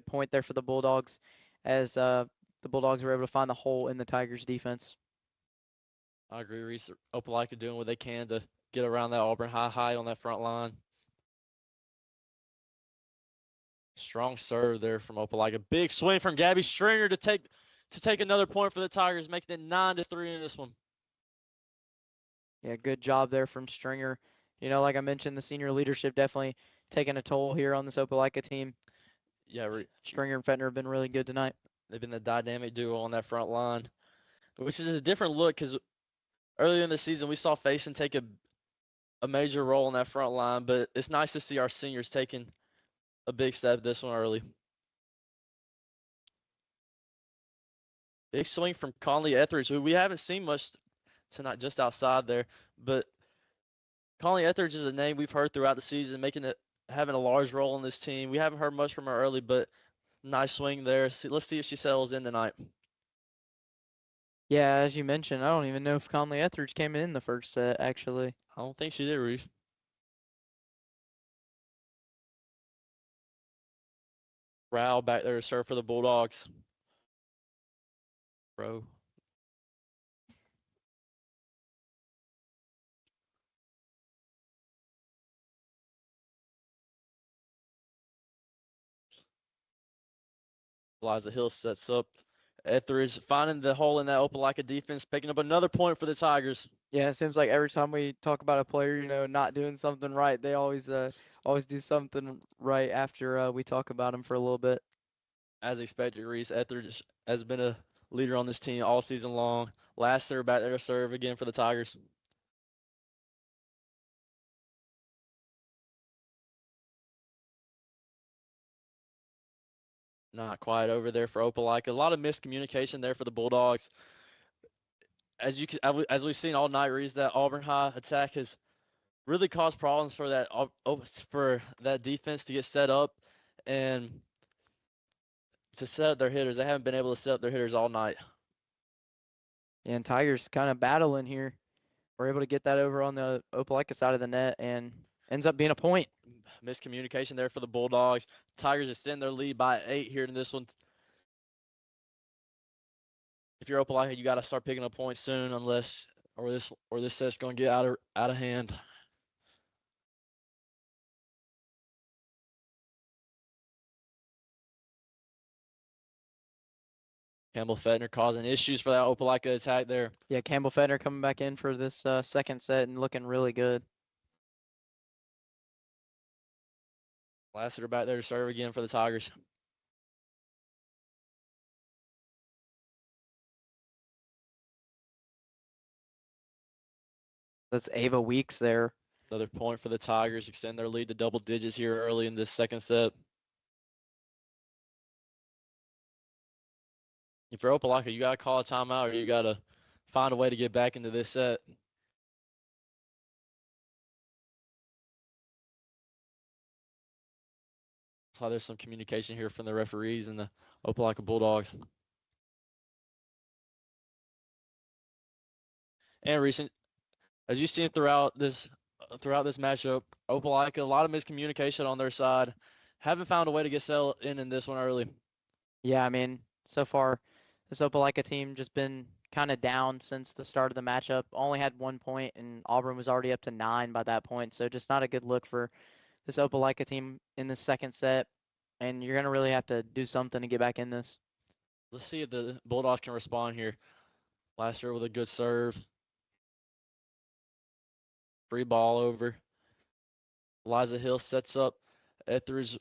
[SPEAKER 3] point there for the Bulldogs, as the Bulldogs were able to find the hole in the Tigers' defense.
[SPEAKER 2] I agree, Reese. Opelika doing what they can to get around that Auburn high on that front line. Strong serve there from Opelika. Big swing from Gabby Stringer to take another point for the Tigers, making it 9-3 in this one.
[SPEAKER 3] Yeah, good job there from Stringer. Like I mentioned, the senior leadership definitely taking a toll here on this Opelika team.
[SPEAKER 2] Yeah,
[SPEAKER 3] Stringer and Fettner have been really good tonight.
[SPEAKER 2] They've been the dynamic duo on that front line, which is a different look because earlier in the season we saw Faison take a major role in that front line, but it's nice to see our seniors taking a big step this one early. Big swing from Conley Etheridge, who we haven't seen much tonight, just outside there. But Conley Etheridge is a name we've heard throughout the season, having a large role in this team. We haven't heard much from her early, but nice swing there. Let's see if she settles in tonight.
[SPEAKER 3] Yeah, as you mentioned, I don't even know if Conley Etheridge came in the first set, actually.
[SPEAKER 2] I don't think she did, Reese. Rao back there to serve for the Bulldogs. Bro. Eliza Hill sets up Etheridge, finding the hole in that Opelika defense, picking up another point for the Tigers.
[SPEAKER 3] Yeah, it seems like every time we talk about a player, not doing something right, they always do something right after we talk about them for a little bit.
[SPEAKER 2] As expected, Reese, Etheridge has been a leader on this team all season long. Lasser back there to serve again for the Tigers. Not quite over there for Opelika. A lot of miscommunication there for the Bulldogs. As we've seen all night, Reese, that Auburn High attack has really caused problems for that defense to get set up and to set up their hitters. They haven't been able to set up their hitters all night.
[SPEAKER 3] Yeah, and Tigers kind of battling here. We're able to get that over on the Opelika side of the net and ends up being a point.
[SPEAKER 2] Miscommunication there for the Bulldogs. Tigers extend their lead by 8 here in this one. If you're Opelika, you got to start picking up points soon, unless this set's going to get out of hand. Campbell Fettner causing issues for that Opelika attack there.
[SPEAKER 3] Yeah, Campbell Fettner coming back in for this second set and looking really good.
[SPEAKER 2] Lassiter back there to serve again for the Tigers.
[SPEAKER 3] That's Ava Weeks there.
[SPEAKER 2] Another point for the Tigers, extend their lead to double digits here early in this second set. If you're Opelika, you got to call a timeout or you got to find a way to get back into this set. So there's some communication here from the referees and the Opelika Bulldogs. And recent, as you've seen throughout this matchup, Opelika, a lot of miscommunication on their side. Haven't found a way to get settled in this one early.
[SPEAKER 3] Yeah, I mean, so far, this Opelika team just been kind of down since the start of the matchup. Only had 1 point, and Auburn was already up to 9 by that point. So just not a good look for this Opelika team in the second set. And you're going to really have to do something to get back in this.
[SPEAKER 2] Let's see if the Bulldogs can respond here. Lassiter with a good serve. Free ball over. Eliza Hill sets up Etheridge.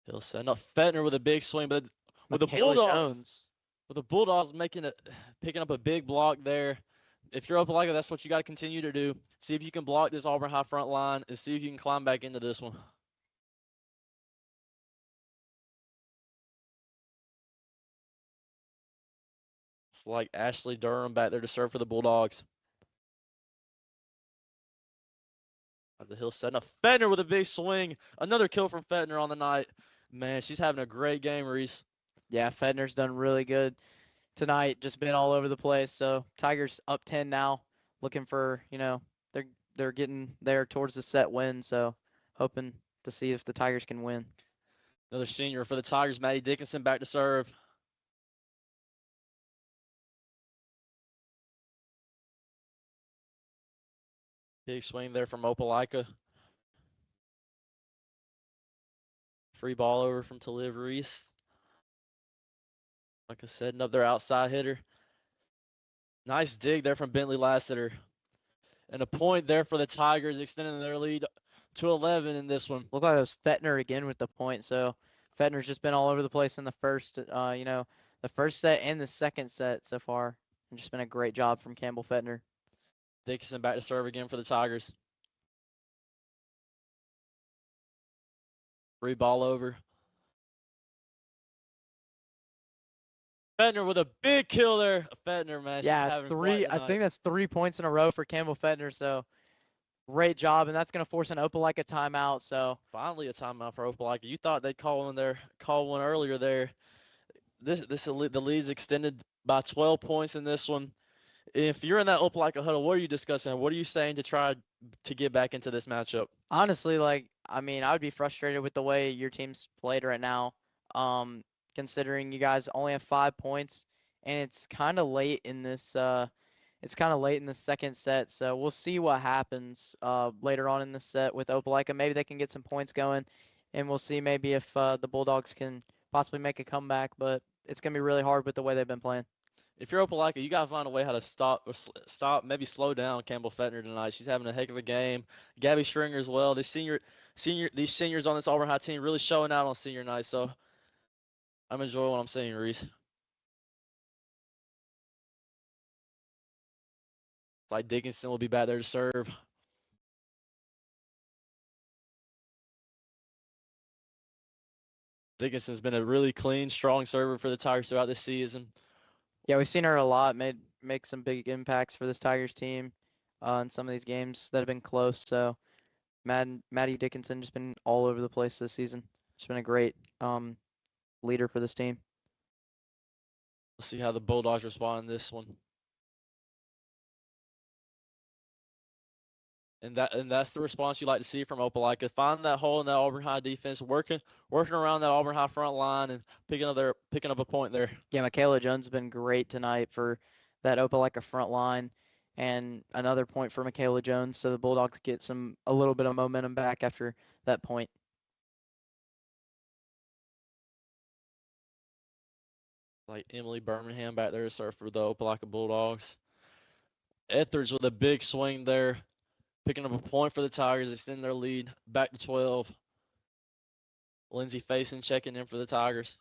[SPEAKER 2] Hill setting up Fettner with a big swing, but with the Bulldogs picking up a big block there. If you're Opelika, that's what you got to continue to do. See if you can block this Auburn High front line and see if you can climb back into this one. It's like Ashley Durham back there to serve for the Bulldogs. The Hill setting up Fettner with a big swing. Another kill from Fettner on the night. Man, she's having a great game, Reese.
[SPEAKER 3] Yeah, Fettner's done really good tonight. Just been all over the place. So Tigers up 10 now, looking for, they're getting there towards the set win. So hoping to see if the Tigers can win.
[SPEAKER 2] Another senior for the Tigers, Maddie Dickinson back to serve. Big swing there from Opelika. Free ball over from Taliv Reese. Like I said, setting up their outside hitter. Nice dig there from Bentley Lassiter. And a point there for the Tigers, extending their lead to 11 in this one.
[SPEAKER 3] Looked like it was Fettner again with the point. So Fettner's just been all over the place in the first, the first set and the second set so far. And just been a great job from Campbell Fettner.
[SPEAKER 2] Dickinson back to serve again for the Tigers. Free ball over. Fettner with a big kill there. Fettner, man.
[SPEAKER 3] Yeah, I think that's 3 points in a row for Campbell Fettner. So great job, and that's going to force an Opelika timeout. So
[SPEAKER 2] finally a timeout for Opelika. You thought they'd call one earlier there. The lead's extended by 12 points in this one. If you're in that Opelika huddle, what are you discussing? What are you saying to try to get back into this matchup?
[SPEAKER 3] Honestly, I would be frustrated with the way your team's played right now. Considering you guys only have 5 points, and it's kind of late in this. Second set, so we'll see what happens later on in the set with Opelika. Maybe they can get some points going, and we'll see maybe if the Bulldogs can possibly make a comeback. But it's gonna be really hard with the way they've been playing.
[SPEAKER 2] If you're Opelika, you gotta find a way how to stop, maybe slow down Campbell Fettner tonight. She's having a heck of a game. Gabby Stringer as well. These seniors on this Auburn High team really showing out on senior night. So I'm enjoying what I'm seeing, Reese. It's like Dickinson will be back there to serve. Dickinson's been a really clean, strong server for the Tigers throughout this season.
[SPEAKER 3] Yeah, we've seen her a lot, make some big impacts for this Tigers team in some of these games that have been close. So Maddie Dickinson just been all over the place this season. She's been a great leader for this team.
[SPEAKER 2] Let's see how the Bulldogs respond in this one. And that's the response you like to see from Opelika. Find that hole in that Auburn High defense, working around that Auburn High front line and picking up a point there.
[SPEAKER 3] Yeah, Michaela Jones has been great tonight for that Opelika front line, and another point for Michaela Jones. So the Bulldogs get a little bit of momentum back after that point.
[SPEAKER 2] Like Emily Birmingham back there to serve for the Opelika Bulldogs. Etheridge with a big swing there, picking up a point for the Tigers, extending their lead back to 12. Lindsay Faison checking in for the Tigers.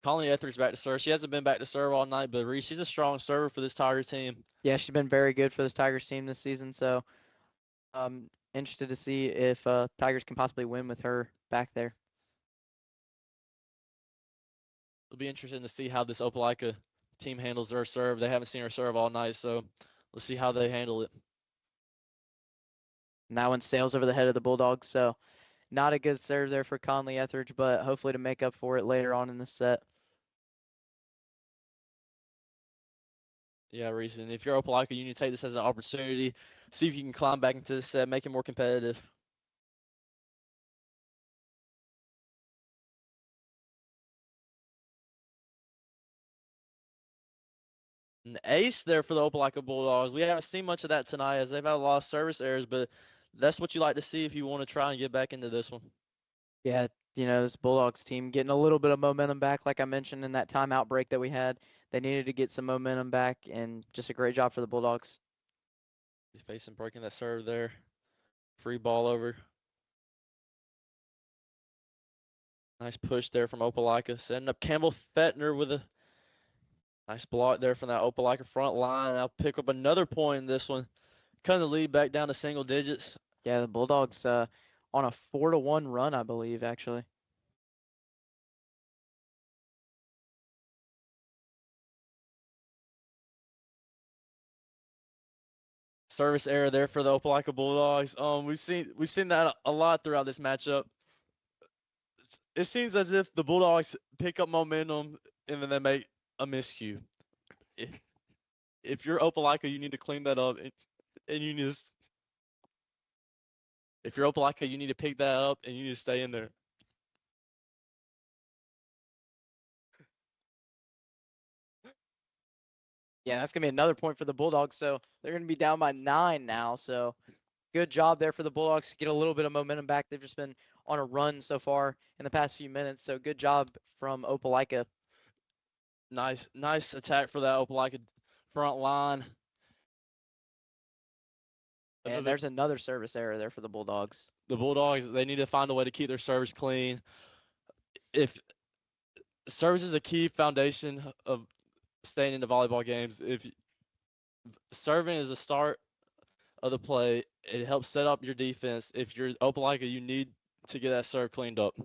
[SPEAKER 2] Conley Etheridge back to serve. She hasn't been back to serve all night, but Reese, she's a strong server for this Tigers team.
[SPEAKER 3] Yeah, she's been very good for this Tigers team this season. So interested to see if Tigers can possibly win with her back there.
[SPEAKER 2] It'll be interesting to see how this Opelika team handles their serve. They haven't seen her serve all night, so let's see how they handle it.
[SPEAKER 3] And that one sails over the head of the Bulldogs, so not a good serve there for Conley Etheridge, but hopefully to make up for it later on in the set.
[SPEAKER 2] Yeah, Reese, and if you're Opelika, you need to take this as an opportunity. See if you can climb back into the set, make it more competitive. An ace there for the Opelika Bulldogs. We haven't seen much of that tonight as they've had a lot of service errors, but that's what you like to see if you want to try and get back into this one.
[SPEAKER 3] Yeah, this Bulldogs team getting a little bit of momentum back, like I mentioned in that timeout break that we had. They needed to get some momentum back, and just a great job for the Bulldogs.
[SPEAKER 2] He's facing breaking that serve there. Free ball over. Nice push there from Opelika. Setting up Campbell Fettner with a nice block there from that Opelika front line. I'll pick up another point in this one. Cutting the lead back down to single digits.
[SPEAKER 3] Yeah, the Bulldogs on a 4-1 run, I believe, actually.
[SPEAKER 2] Service error there for the Opelika Bulldogs. We've seen that a lot throughout this matchup. It seems as if the Bulldogs pick up momentum and then they make a miscue. If you're Opelika, you need to clean that up, and you need to. If you're Opelika, you need to pick that up and you need to stay in there.
[SPEAKER 3] Yeah, that's going to be another point for the Bulldogs. So they're going to be down by 9 now. So good job there for the Bulldogs to get a little bit of momentum back. They've just been on a run so far in the past few minutes. So good job from Opelika.
[SPEAKER 2] Nice attack for that Opelika front line.
[SPEAKER 3] And there's another service error there for the Bulldogs.
[SPEAKER 2] The Bulldogs, they need to find a way to keep their service clean. If service is a key foundation of staying in the volleyball games, if serving is the start of the play, it helps set up your defense. If you're Opelika, you need to get that serve cleaned up.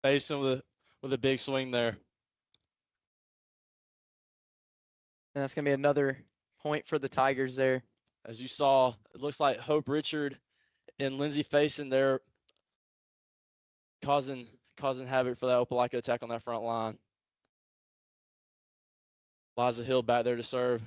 [SPEAKER 2] Faison with a big swing there.
[SPEAKER 3] And that's going to be another point for the Tigers there.
[SPEAKER 2] As you saw, it looks like Hope Richard and Lindsay Faison there causing havoc for that Opelika attack on that front line. Liza Hill back there to serve.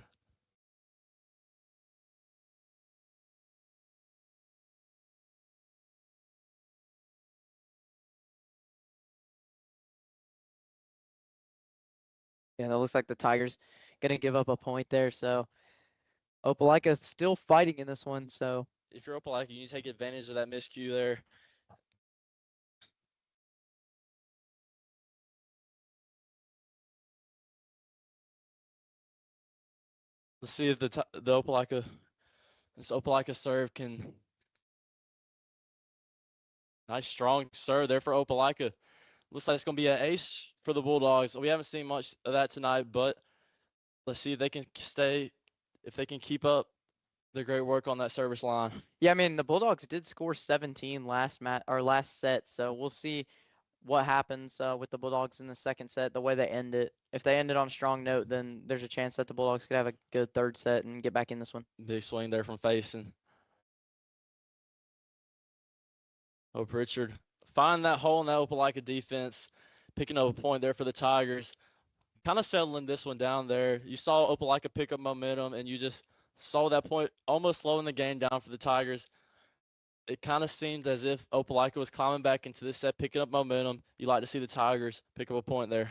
[SPEAKER 3] Yeah, that looks like the Tigers going to give up a point there. So Opelika still fighting in this one. So
[SPEAKER 2] if you're Opelika, you need to take advantage of that miscue there. Let's see if the Opelika serve can. Nice strong serve there for Opelika. Looks like it's going to be an ace for the Bulldogs. We haven't seen much of that tonight, but let's see if they can keep up the great work on that service line.
[SPEAKER 3] Yeah, I mean, the Bulldogs did score 17 last set, so we'll see what happens with the Bulldogs in the second set, the way they end it. If they end it on a strong note, then there's a chance that the Bulldogs could have a good third set and get back in this one.
[SPEAKER 2] Big swing there from Faison. Hope Richard find that hole in that Opelika defense, picking up a point there for the Tigers. Kind of settling this one down there. You saw Opelika pick up momentum, and you just saw that point almost slowing the game down for the Tigers. It kind of seemed as if Opelika was climbing back into this set, picking up momentum. You like to see the Tigers pick up a point there.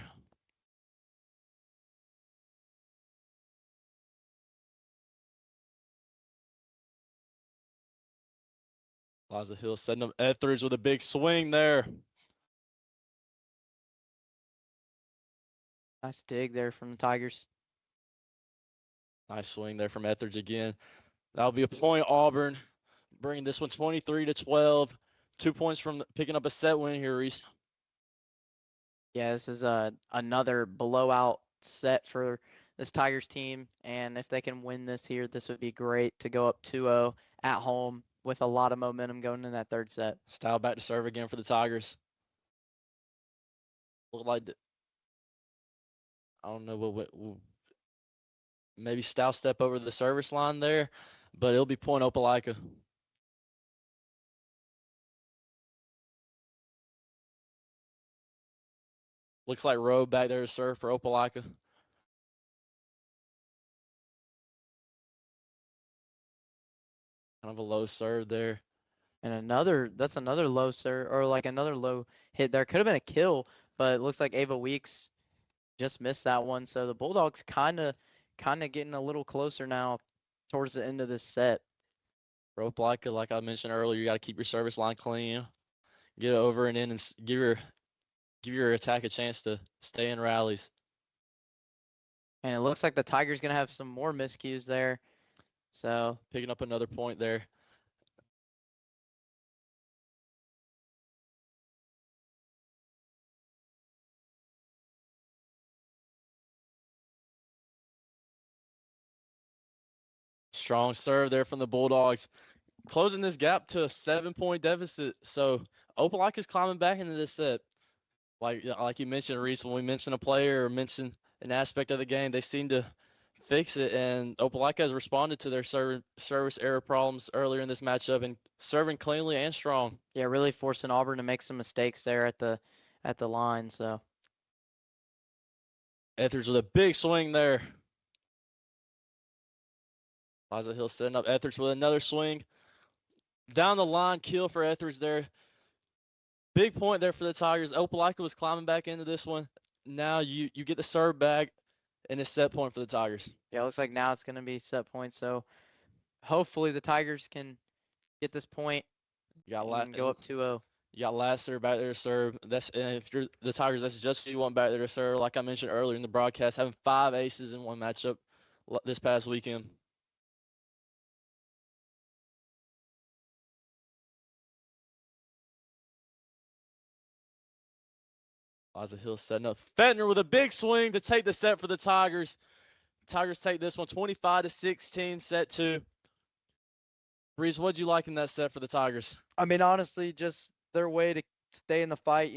[SPEAKER 2] Liza Hill setting up Etheridge with a big swing there.
[SPEAKER 3] Nice dig there from the Tigers.
[SPEAKER 2] Nice swing there from Etheridge again. That'll be a point, Auburn. Bringing this one 23-12. 2 points from picking up a set win here, Reese.
[SPEAKER 3] Yeah, this is another blowout set for this Tigers team. And if they can win this here, this would be great to go up 2-0 at home with a lot of momentum going in that third set.
[SPEAKER 2] Style back to serve again for the Tigers. Look like, I don't know what maybe Style step over the service line there, but it'll be point Opelika. Looks like Rowe back there to serve for Opelika. Kind of a low serve there.
[SPEAKER 3] And that's another low serve, or like another low hit there. Could have been a kill, but it looks like Ava Weeks just missed that one. So the Bulldogs kind of getting a little closer now towards the end of this set.
[SPEAKER 2] For Opelika, like I mentioned earlier, you got to keep your service line clean, get it over and in, and give your attack a chance to stay in rallies.
[SPEAKER 3] And it looks like the Tigers going to have some more miscues there. So
[SPEAKER 2] picking up another point there. Strong serve there from the Bulldogs, closing this gap to a 7-point deficit. So Opelika is climbing back into this set. Like you mentioned, Reese, when we mention a player or mention an aspect of the game, they seem to fix it. And Opelika has responded to their service error problems earlier in this matchup and serving cleanly and strong.
[SPEAKER 3] Yeah, really forcing Auburn to make some mistakes there at the line. So
[SPEAKER 2] Etheridge with a big swing there. Liza Hill setting up Etheridge with another swing. Down the line, kill for Etheridge there. Big point there for the Tigers. Opelika was climbing back into this one. Now you get the serve back, and it's set point for the Tigers.
[SPEAKER 3] Yeah, it looks like now it's going to be set point. So hopefully the Tigers can get this point and go up 2-0.
[SPEAKER 2] You got Lasser back there to serve. And if you're the Tigers, that's just who you want back there to serve. Like I mentioned earlier in the broadcast, having 5 aces in one matchup this past weekend. Liza Hill setting up Fentner with a big swing to take the set for the Tigers. Tigers take this one 25-16, set 2. Reese, what'd you like in that set for the Tigers?
[SPEAKER 3] I mean, honestly, just their way to stay in the fight,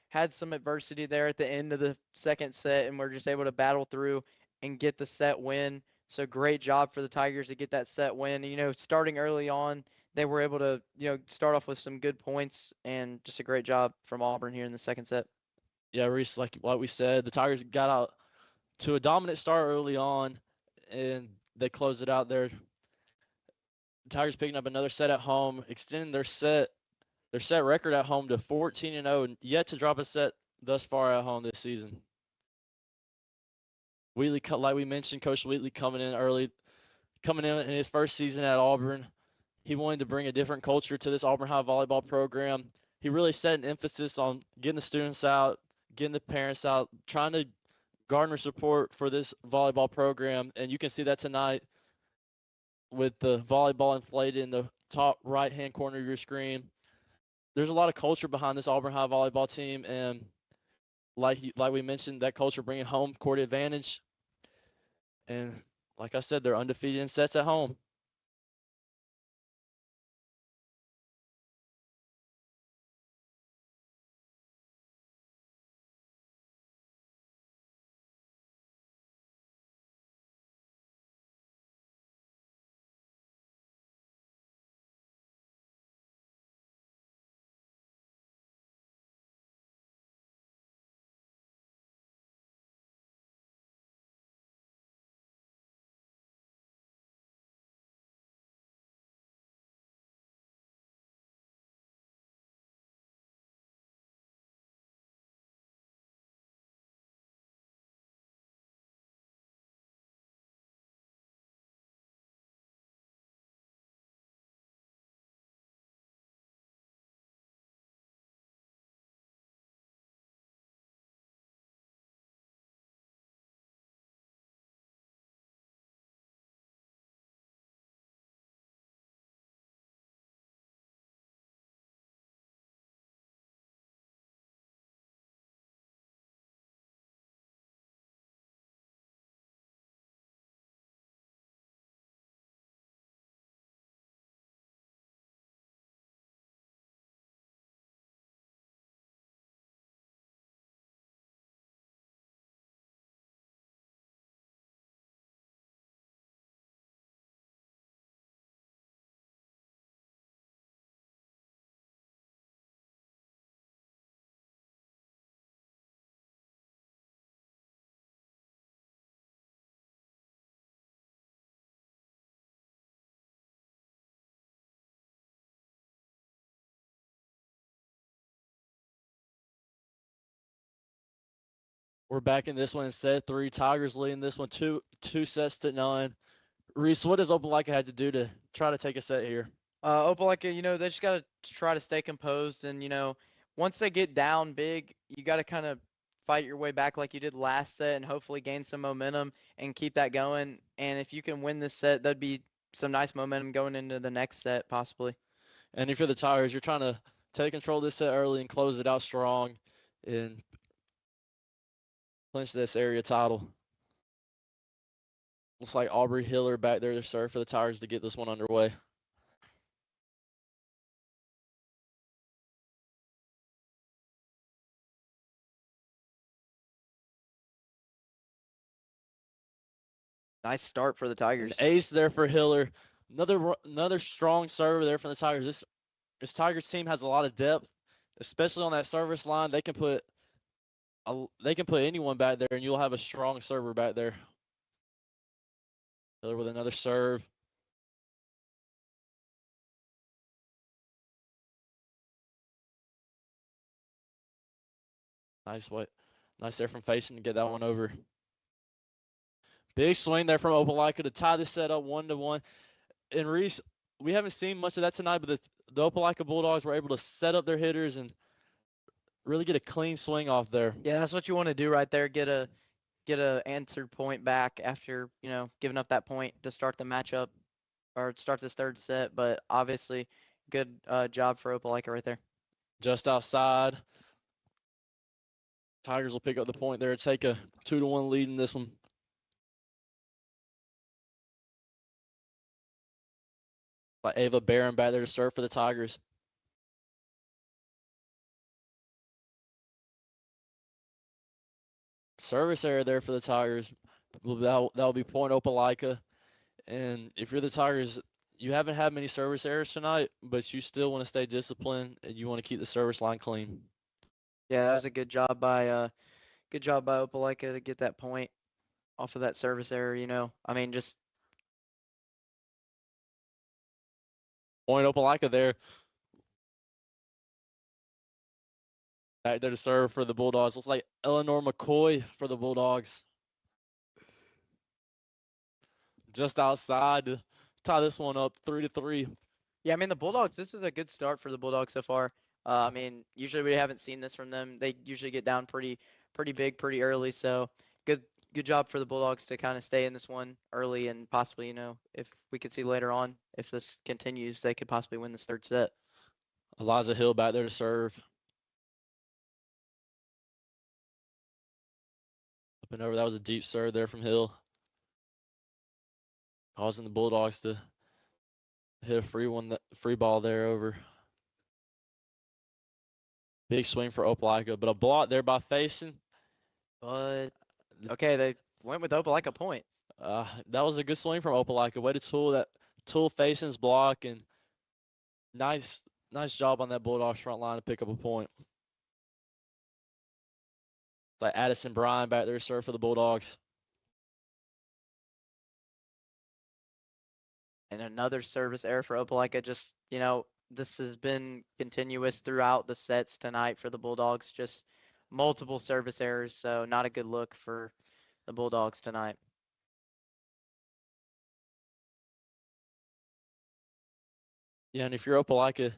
[SPEAKER 3] had some adversity there at the end of the second set, and we're just able to battle through and get the set win. So great job for the Tigers to get that set win. Starting early on, they were able to, start off with some good points, and just a great job from Auburn here in the second set.
[SPEAKER 2] Yeah, Reese, like what we said, the Tigers got out to a dominant start early on, and they closed it out there. The Tigers picking up another set at home, extending their set record at home to 14-0, and yet to drop a set thus far at home this season. Wheatley, like we mentioned, Coach Wheatley coming in his first season at Auburn. He wanted to bring a different culture to this Auburn High volleyball program. He really set an emphasis on getting the students out, getting the parents out, trying to garner support for this volleyball program. And you can see that tonight with the volleyball inflated in the top right-hand corner of your screen. There's a lot of culture behind this Auburn High volleyball team. And like we mentioned, that culture bringing home court advantage. And like I said, they're undefeated in sets at home. We're back in this one in set 3. Tigers leading this one 2-0. Reese, what does Opelika have to do to try to take a set here?
[SPEAKER 3] Opelika, they just got to try to stay composed. And, once they get down big, you got to kind of fight your way back like you did last set and hopefully gain some momentum and keep that going. And if you can win this set, that'd be some nice momentum going into the next set, possibly.
[SPEAKER 2] And if you're the Tigers, you're trying to take control of this set early and close it out strong and clinch this area title. Looks like Aubrey Hiller back there to serve for the Tigers to get this one underway.
[SPEAKER 3] Nice start for the Tigers.
[SPEAKER 2] An ace there for Hiller. Another strong server there from the Tigers. This Tigers team has a lot of depth, especially on that service line. They can put anyone back there, and you'll have a strong server back there. Hiller with another serve. Nice there from Facing to get that one over. Big swing there from Opelika to tie this set up 1-1. And Reese, we haven't seen much of that tonight, but the Opelika Bulldogs were able to set up their hitters and really get a clean swing off there.
[SPEAKER 3] Yeah, that's what you want to do right there. Get a answered point back after, giving up that point to start the matchup or start this third set. But obviously, good job for Opelika right there.
[SPEAKER 2] Just outside. Tigers will pick up the point there, take a 2-1 lead in this one. By Ava Barron back there to serve for the Tigers. Service error there for the Tigers. That'll be point Opelika. And if you're the Tigers, you haven't had many service errors tonight, but you still want to stay disciplined and you want to keep the service line clean.
[SPEAKER 3] Yeah, that was a good job by Opelika to get that point off of that service error. Just
[SPEAKER 2] point Opelika there. Back there to serve for the Bulldogs. Looks like Eleanor McCoy for the Bulldogs. Just outside to tie this one up 3-3.
[SPEAKER 3] Yeah, the Bulldogs, this is a good start for the Bulldogs so far. Usually we haven't seen this from them. They usually get down pretty big, pretty early. So good job for the Bulldogs to kind of stay in this one early and possibly, if we could see later on, if this continues, they could possibly win this third set.
[SPEAKER 2] Eliza Hill back there to serve. Up and over. That was a deep serve there from Hill. causing the Bulldogs to hit a free ball there over. Big swing for Opelika, but a block there by Faison.
[SPEAKER 3] But okay, they went with Opelika point.
[SPEAKER 2] That was a good swing from Opelika. Way to tool Faison's block, and nice job on that Bulldogs front line to pick up a point. It's like Addison Bryan back there to serve for the Bulldogs.
[SPEAKER 3] And another service error for Opelika. Just, this has been continuous throughout the sets tonight for the Bulldogs. Just multiple service errors, so not a good look for the Bulldogs tonight.
[SPEAKER 2] Yeah, and if you're Opelika,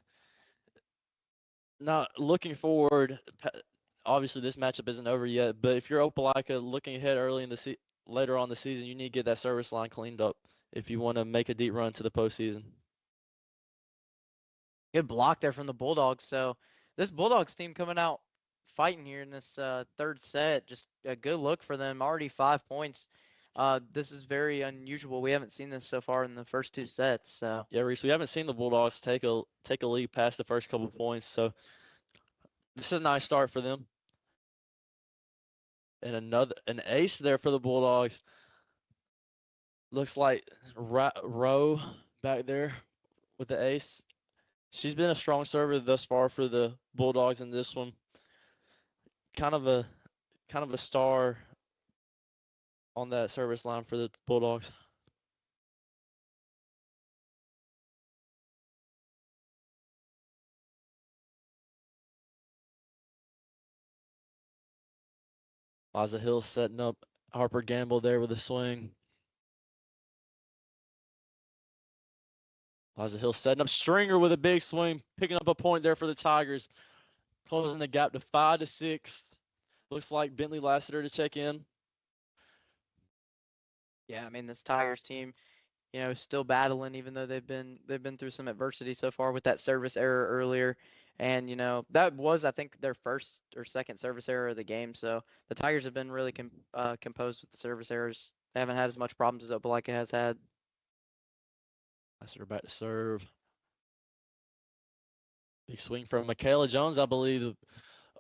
[SPEAKER 2] not looking forward, obviously this matchup isn't over yet, but if you're Opelika looking ahead early in the later on the season, you need to get that service line cleaned up if you want to make a deep run to the postseason.
[SPEAKER 3] Good block there from the Bulldogs. So this Bulldogs team coming out fighting here in this third set, just a good look for them. Already 5 points. This is very unusual. We haven't seen this so far in the first two sets. So
[SPEAKER 2] yeah, Reese, we haven't seen the Bulldogs take a lead past the first couple points. So this is a nice start for them. And an ace there for the Bulldogs. Looks like Rowe back there with the ace. She's been a strong server thus far for the Bulldogs in this one. Kind of a star on that service line for the Bulldogs. Liza Hill setting up Harper Gamble there with a swing. Liza Hill setting up Stringer with a big swing, picking up a point there for the Tigers, closing the gap to 5-6. Looks like Bentley Lassiter to check in.
[SPEAKER 3] yeah, I mean, this Tigers team, still battling, even though they've been through some adversity so far with that service error earlier. And, that was, I think, their first or second service error of the game. So the Tigers have been really composed with the service errors. They haven't had as much problems as Opelika has had.
[SPEAKER 2] Lassiter back to serve. Big swing from Michaela Jones, I believe.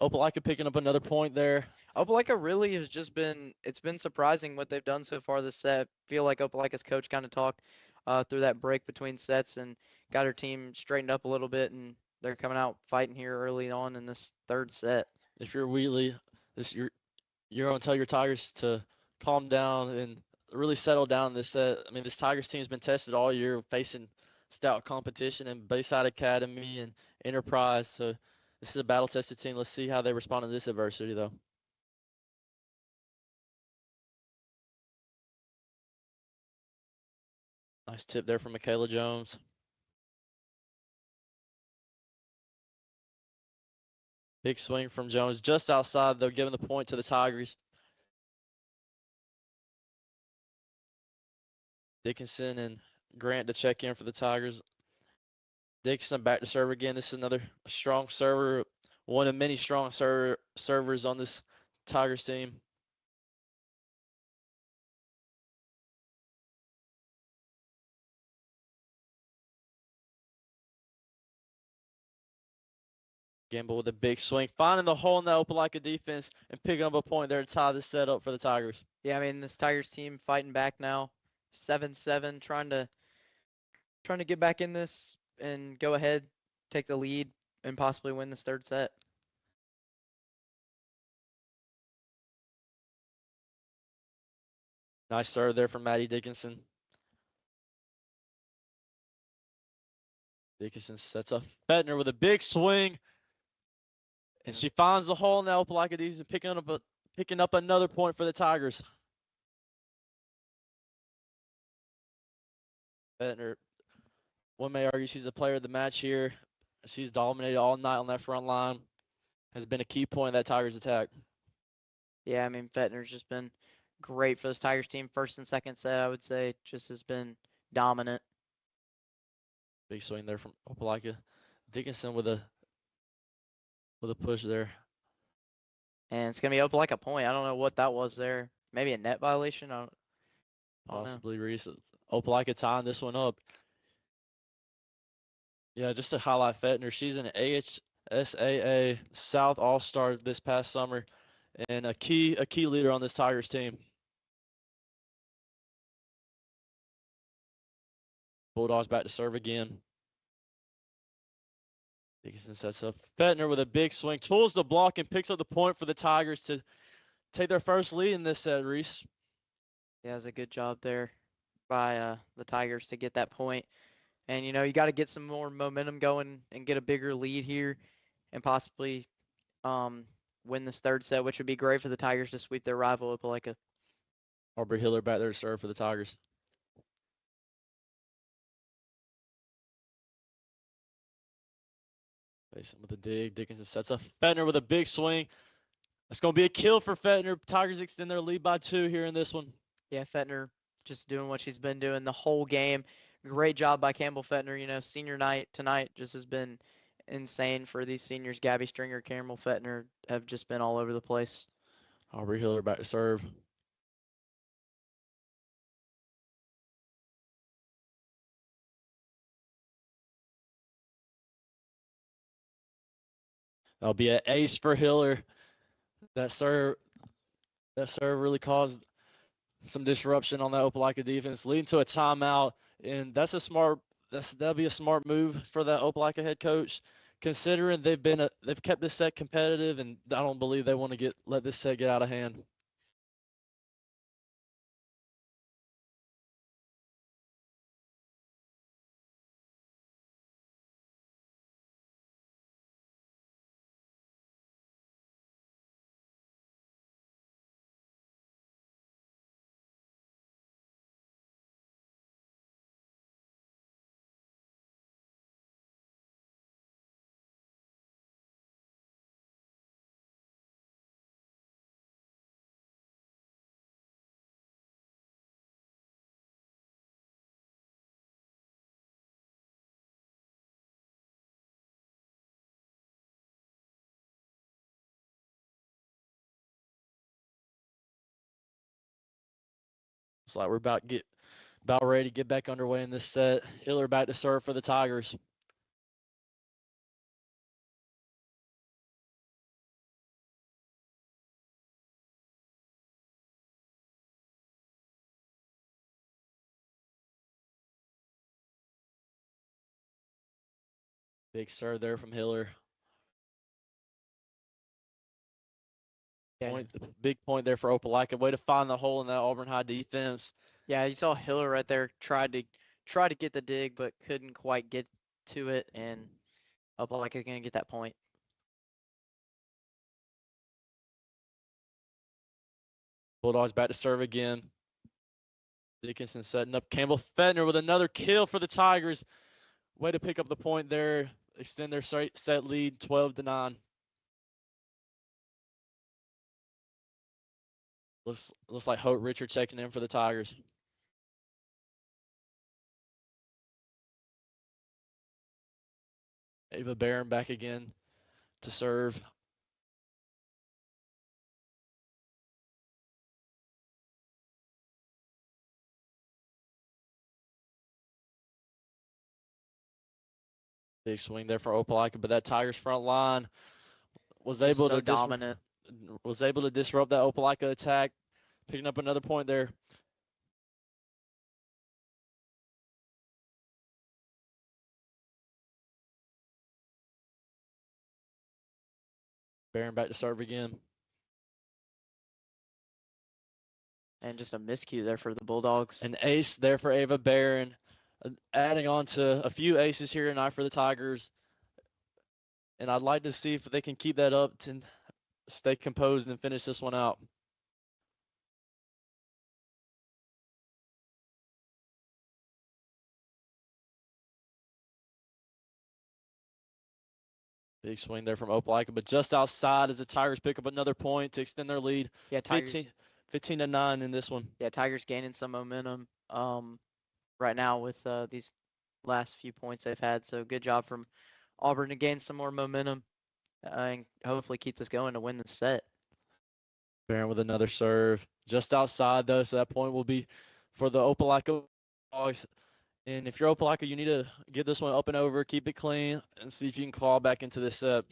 [SPEAKER 2] Opelika picking up another point there.
[SPEAKER 3] Opelika really has just it's been surprising what they've done so far this set. Feel like Opelika's coach kind of talked through that break between sets and got her team straightened up a little bit, and they're coming out fighting here early on in this third set.
[SPEAKER 2] If you're Wheatley, you're going to tell your Tigers to calm down and really settle down in this set. I mean, this Tigers team has been tested all year, facing stout competition in Bayside Academy and Enterprise. So this is a battle-tested team. Let's see how they respond to this adversity, though. Nice tip there from Michaela Jones. Big swing from Jones, just outside, though, giving the point to the Tigers. Dickinson and Grant to check in for the Tigers. Dickinson back to serve again. This is another strong server, one of many strong servers on this Tigers team. Gamble with a big swing, finding the hole in the Opelika defense and picking up a point there to tie the set up for the Tigers.
[SPEAKER 3] Yeah, I mean, this Tigers team fighting back now, 7-7, trying to get back in this and go ahead, take the lead, and possibly win this third set.
[SPEAKER 2] Nice serve there from Maddie Dickinson. Dickinson sets up Fettner with a big swing. And she finds the hole in the Opelika defense and picking up another point for the Tigers. Fettner, one may argue she's the player of the match here. She's dominated all night on that front line. Has been a key point in that Tigers attack.
[SPEAKER 3] Yeah, I mean, Fettner's just been great for this Tigers team. First and second set, I would say, just has been dominant.
[SPEAKER 2] Big swing there from Opelika. Dickinson with a push there.
[SPEAKER 3] And it's going to be Opelika a point. I don't know what that was there. Maybe a net violation? I don't know.
[SPEAKER 2] Possibly Reese. Opelika tying this one up. Yeah, just to highlight Fettner, she's an AHSAA South All-Star this past summer and a key leader on this Tigers team. Bulldogs back to serve again. Dickinson sets up Fettner with a big swing, tools the block, and picks up the point for the Tigers to take their first lead in this set, Reese.
[SPEAKER 3] Yeah, it's a good job there by the Tigers to get that point. And, you got to get some more momentum going and get a bigger lead here and possibly win this third set, which would be great for the Tigers to sweep their rival Opelika.
[SPEAKER 2] Aubrey Hiller back there to serve for the Tigers. Facing with a dig. Dickinson sets up Fettner with a big swing. It's going to be a kill for Fettner. Tigers extend their lead by 2 here in this one.
[SPEAKER 3] Yeah, Fettner just doing what she's been doing the whole game. Great job by Campbell Fettner. Senior night tonight just has been insane for these seniors. Gabby Stringer, Campbell Fettner have just been all over the place.
[SPEAKER 2] Aubrey Hiller back to serve. That'll be an ace for Hiller. That serve really caused some disruption on that Opelika defense, leading to a timeout. And that'll be a smart move for that Opelika head coach, considering they've kept this set competitive, and I don't believe they want to let this set get out of hand. It's like we're about ready to get back underway in this set. Hiller back to serve for the Tigers. Big serve there from Hiller. Big point there for Opelika. Way to find the hole in that Auburn High defense.
[SPEAKER 3] Yeah, you saw Hiller right there tried to get the dig, but couldn't quite get to it, and Opelika gonna get that point.
[SPEAKER 2] Bulldogs back to serve again. Dickinson setting up Campbell Fettner with another kill for the Tigers. Way to pick up the point there. Extend their set lead 12-9. Looks like Hope Richard checking in for the Tigers. Ava Barron back again to serve. Big swing there for Opelika, but that Tigers front line was able to
[SPEAKER 3] dominant.
[SPEAKER 2] Was able to disrupt that Opelika attack, picking up another point there. Barron back to serve again.
[SPEAKER 3] And just a miscue there for the Bulldogs.
[SPEAKER 2] An ace there for Ava Barron, adding on to a few aces here tonight for the Tigers. And I'd like to see if they can keep that up to stay composed and finish this one out. Big swing there from Opelika, but just outside as the Tigers pick up another point to extend their lead.
[SPEAKER 3] Yeah,
[SPEAKER 2] 15-9 in this one.
[SPEAKER 3] Yeah, Tigers gaining some momentum right now with these last few points they've had. So good job from Auburn to gain some more momentum and hopefully keep this going to win the set.
[SPEAKER 2] Barron with another serve just outside though, so that point will be for the Opelika Bulldogs. And if you're Opelika, you need to get this one up and over, keep it clean, and see if you can claw back into this set.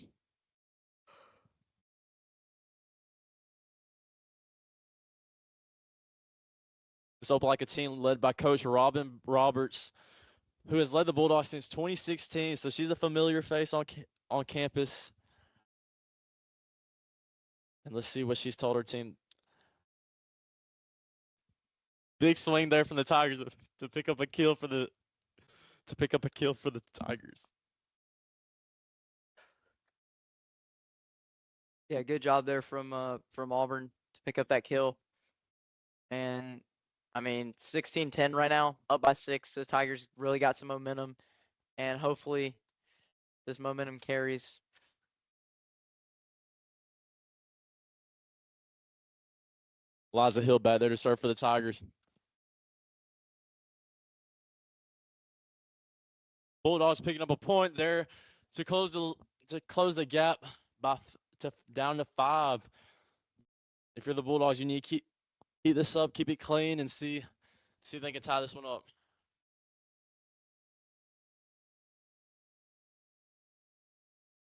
[SPEAKER 2] This Opelika team led by Coach Robin Roberts, who has led the Bulldogs since 2016. So she's a familiar face on campus. And let's see what she's told her team. Big swing there from the Tigers to pick up a kill for the Tigers.
[SPEAKER 3] Yeah, good job there from Auburn to pick up that kill. And I mean, 16-10 right now, up by 6. The Tigers really got some momentum, and hopefully this momentum carries.
[SPEAKER 2] Liza Hill back there to serve for the Tigers. Bulldogs picking up a point there to close the gap down to 5. If you're the Bulldogs, you need to keep this up, keep it clean, and see if they can tie this one up.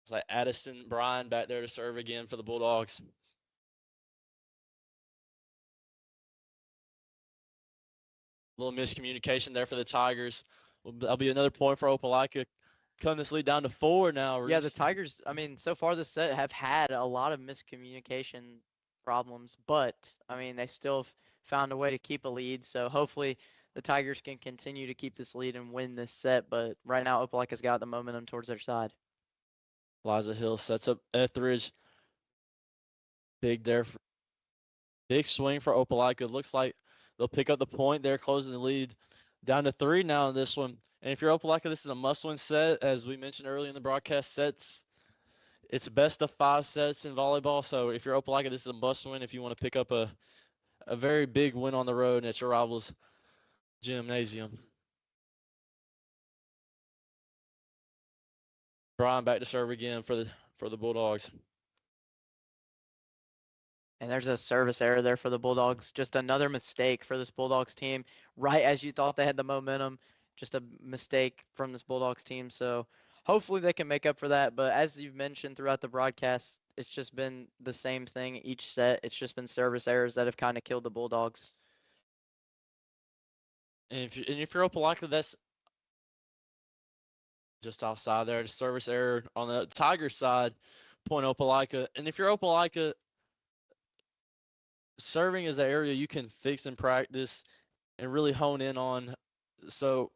[SPEAKER 2] It's like Addison Bryan back there to serve again for the Bulldogs. A little miscommunication there for the Tigers. That'll be another point for Opelika. Cutting this lead down to 4 now.
[SPEAKER 3] Yeah, the Tigers, I mean, so far this set have had a lot of miscommunication problems, but I mean, they still found a way to keep a lead. So hopefully the Tigers can continue to keep this lead and win this set. But right now, Opelika's got the momentum towards their side.
[SPEAKER 2] Liza Hill sets up Etheridge. Big swing for Opelika. Looks like they'll pick up the point there, closing the lead down to 3 now in this one. And if you're Opelika, this is a must-win set. As we mentioned earlier in the broadcast, it's best of 5 sets in volleyball. So if you're Opelika, this is a must-win if you want to pick up a very big win on the road at your rival's gymnasium. Brian back to serve again for the Bulldogs.
[SPEAKER 3] And there's a service error there for the Bulldogs. Just another mistake for this Bulldogs team. Right as you thought they had the momentum, just a mistake from this Bulldogs team. So hopefully they can make up for that. But as you've mentioned throughout the broadcast, it's just been the same thing each set. It's just been service errors that have kind of killed the Bulldogs.
[SPEAKER 2] And if you're Opelika, that's just outside there. The service error on the Tiger side, point Opelika. And if you're Opelika, serving is an area you can fix and practice and really hone in on. So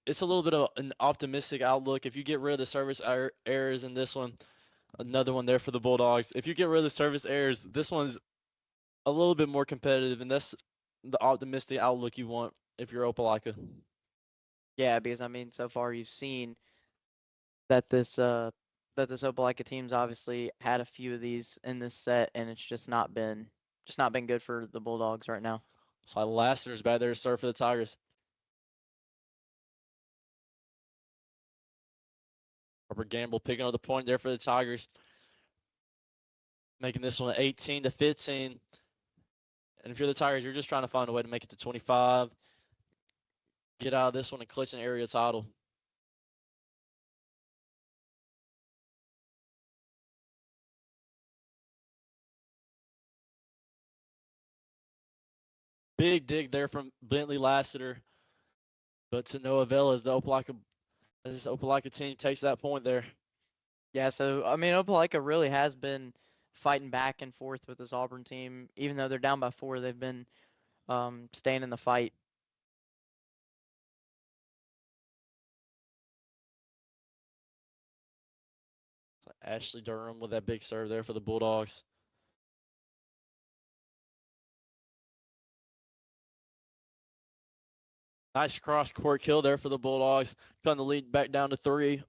[SPEAKER 2] it's a little bit of an optimistic outlook. If you get rid of the service errors in this one, another one there for the Bulldogs. If you get rid of the service errors, this one's a little bit more competitive, and that's the optimistic outlook you want if you're Opelika.
[SPEAKER 3] Yeah, because I mean, so far you've seen that this Opelika team's obviously had a few of these in this set, and it's just not been good for the Bulldogs right now.
[SPEAKER 2] So Lassiter's back there to serve for the Tigers. Harper Gamble picking up the point there for the Tigers, making this one 18-15. And if you're the Tigers, you're just trying to find a way to make it to 25. Get out of this one and clinch an area title. Big dig there from Bentley Lassiter, but to no avail as the Opelika team takes that point there.
[SPEAKER 3] Yeah, so I mean, Opelika really has been fighting back and forth with this Auburn team. Even though they're down by 4, they've been staying in the fight.
[SPEAKER 2] Ashley Durham with that big serve there for the Bulldogs. Nice cross-court kill there for the Bulldogs. Cutting the lead back down to 3.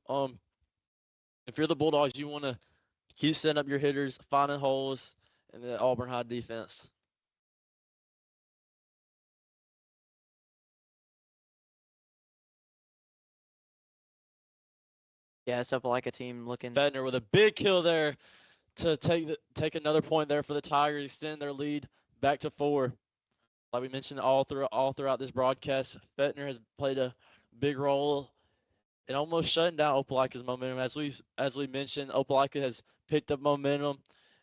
[SPEAKER 2] If you're the Bulldogs, you want to keep setting up your hitters, finding holes in the Auburn High defense.
[SPEAKER 3] Yeah, it's Opelika team looking.
[SPEAKER 2] Fedner with a big kill there to take another point there for the Tigers, extend their lead back to 4. Like we mentioned all throughout this broadcast, Fettner has played a big role in almost shutting down Opelika's momentum. As we mentioned, Opelika has picked up momentum,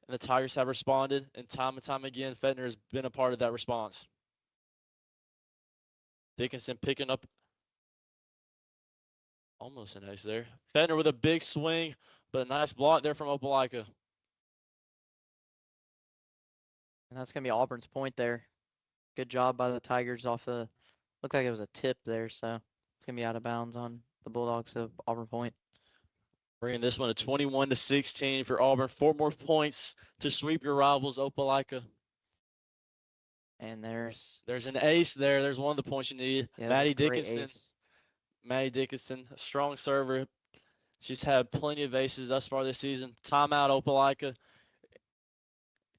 [SPEAKER 2] and the Tigers have responded. And time again, Fettner has been a part of that response. Dickinson picking up almost an ace there. Fettner with a big swing, but a nice block there from Opelika.
[SPEAKER 3] And that's going to be Auburn's point there. Good job by the Tigers off the, looked like it was a tip there, so it's going to be out of bounds on the Bulldogs of Auburn point.
[SPEAKER 2] Bringing this one to 21-16 for Auburn. 4 more points to sweep your rivals, Opelika.
[SPEAKER 3] And there's
[SPEAKER 2] an ace there. There's one of the points you need.
[SPEAKER 3] yeah,
[SPEAKER 2] Maddie
[SPEAKER 3] great
[SPEAKER 2] Dickinson.
[SPEAKER 3] ace.
[SPEAKER 2] Maddie Dickinson, a strong server. She's had plenty of aces thus far this season. Timeout, Opelika.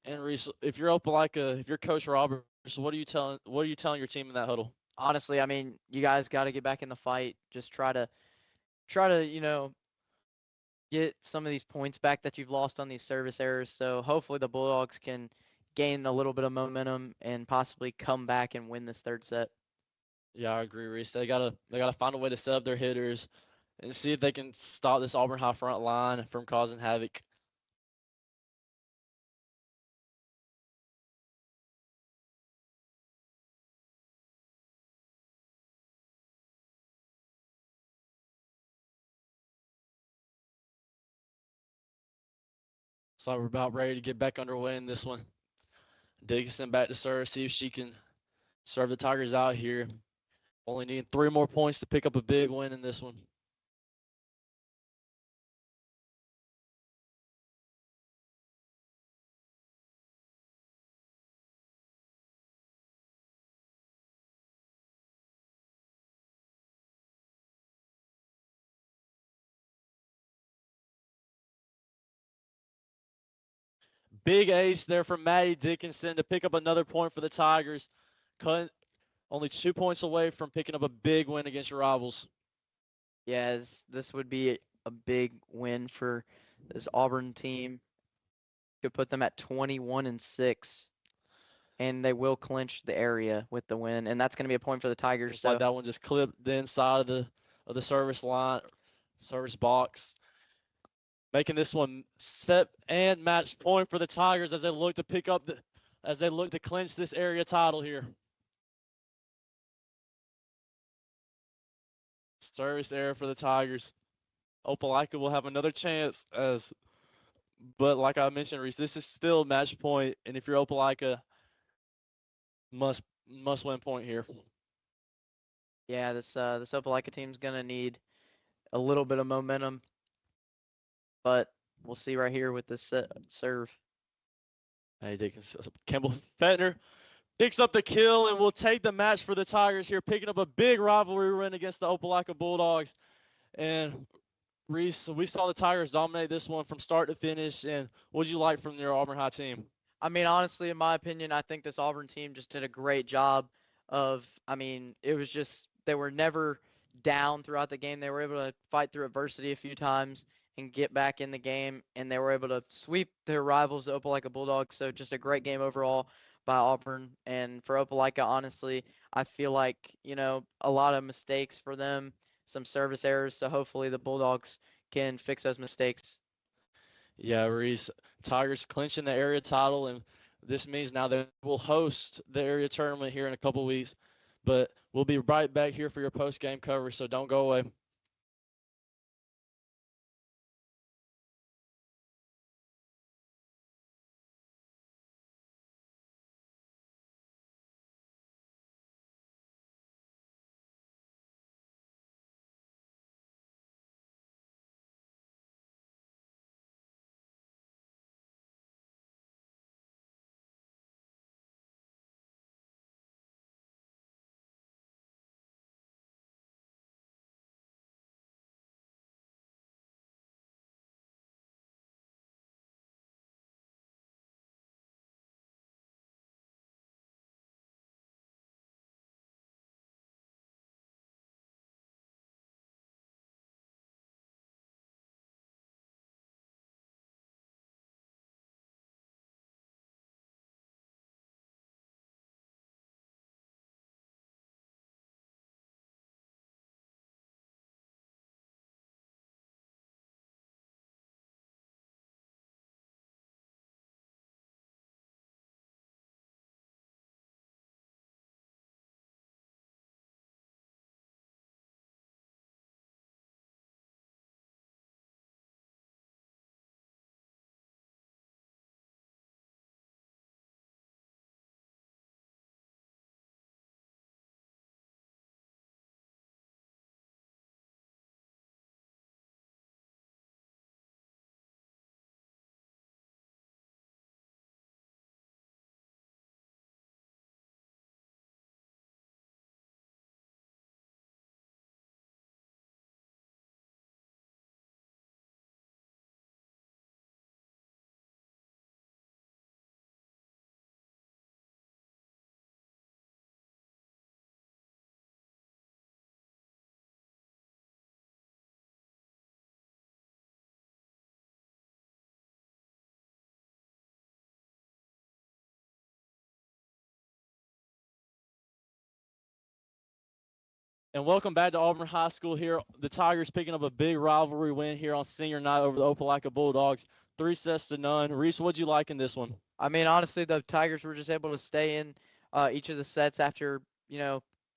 [SPEAKER 2] And Reese, if you're Opelika, if you're Coach Roberts, what are you telling your team in that huddle?
[SPEAKER 3] Honestly, I mean, you guys got to get back in the fight. Just try to, get some of these points back that you've lost on these service errors. So hopefully the Bulldogs can gain a little bit of momentum and possibly come back and win this third set.
[SPEAKER 2] Yeah, I agree, Reese. They gotta find a way to set up their hitters and see if they can stop this Auburn High front line from causing havoc. So we're about ready to get back underway in this one. Dickinson back to serve, see if she can serve the Tigers out here. Only needing 3 more points to pick up a big win in this one. Big ace there from Maddie Dickinson to pick up another point for the Tigers. Only 2 points away from picking up a big win against your rivals.
[SPEAKER 3] Yeah, this would be a big win for this Auburn team. Could put them at 21-6, and they will clinch the area with the win, and that's going to be a point for the Tigers.
[SPEAKER 2] Just like that one just clipped the inside of the service line, service box, making this one set and match point for the Tigers as they look to clinch this area title here. Service error for the Tigers. Opelika will have another chance but like I mentioned, Reese, this is still a match point, and if you're Opelika, must win point here.
[SPEAKER 3] Yeah, this Opelika team's gonna need a little bit of momentum, but we'll see right here with this serve.
[SPEAKER 2] Hey, Campbell Fettner picks up the kill and will take the match for the Tigers here, picking up a big rivalry win against the Opelika Bulldogs. And Reese, we saw the Tigers dominate this one from start to finish. And what did you like from your Auburn High team?
[SPEAKER 3] I mean, honestly, in my opinion, I think this Auburn team just did a great job it was just, they were never down throughout the game. They were able to fight through adversity a few times and get back in the game, and they were able to sweep their rivals, the Opelika Bulldogs. So just a great game overall by Auburn. And for Opelika, honestly, I feel like, a lot of mistakes for them, some service errors. So hopefully the Bulldogs can fix those mistakes.
[SPEAKER 2] Yeah, Reese, Tigers clinching the area title, and this means now they will host the area tournament here in a couple weeks. But we'll be right back here for your post-game coverage, so don't go away. And welcome back to Auburn High School here. The Tigers picking up a big rivalry win here on senior night over the Opelika Bulldogs, 3-0. Reese, what'd you like in this one?
[SPEAKER 3] I mean, honestly, the Tigers were just able to stay in each of the sets after,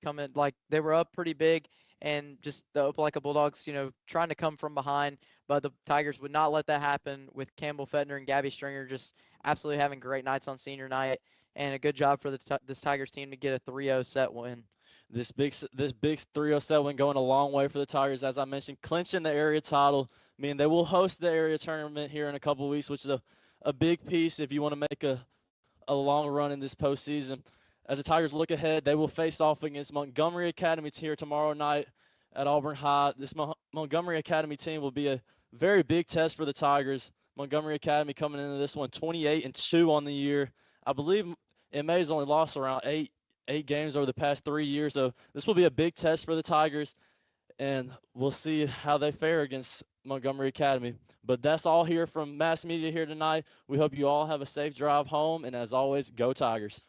[SPEAKER 3] coming, like, they were up pretty big, and just the Opelika Bulldogs, trying to come from behind, but the Tigers would not let that happen with Campbell Fettner and Gabby Stringer just absolutely having great nights on senior night, and a good job for this Tigers team to get a 3-0 set win.
[SPEAKER 2] This big 3-0 set win going a long way for the Tigers, as I mentioned, clinching the area title. I mean, they will host the area tournament here in a couple of weeks, which is a big piece if you want to make a long run in this postseason. As the Tigers look ahead, they will face off against Montgomery Academy here tomorrow night at Auburn High. This Montgomery Academy team will be a very big test for the Tigers. Montgomery Academy coming into this one 28-2 on the year. I believe MA's only lost around eight games over the past 3 years, so this will be a big test for the Tigers, and we'll see how they fare against Montgomery Academy. But that's all here from Mass Media here tonight. We hope you all have a safe drive home, and as always, go Tigers.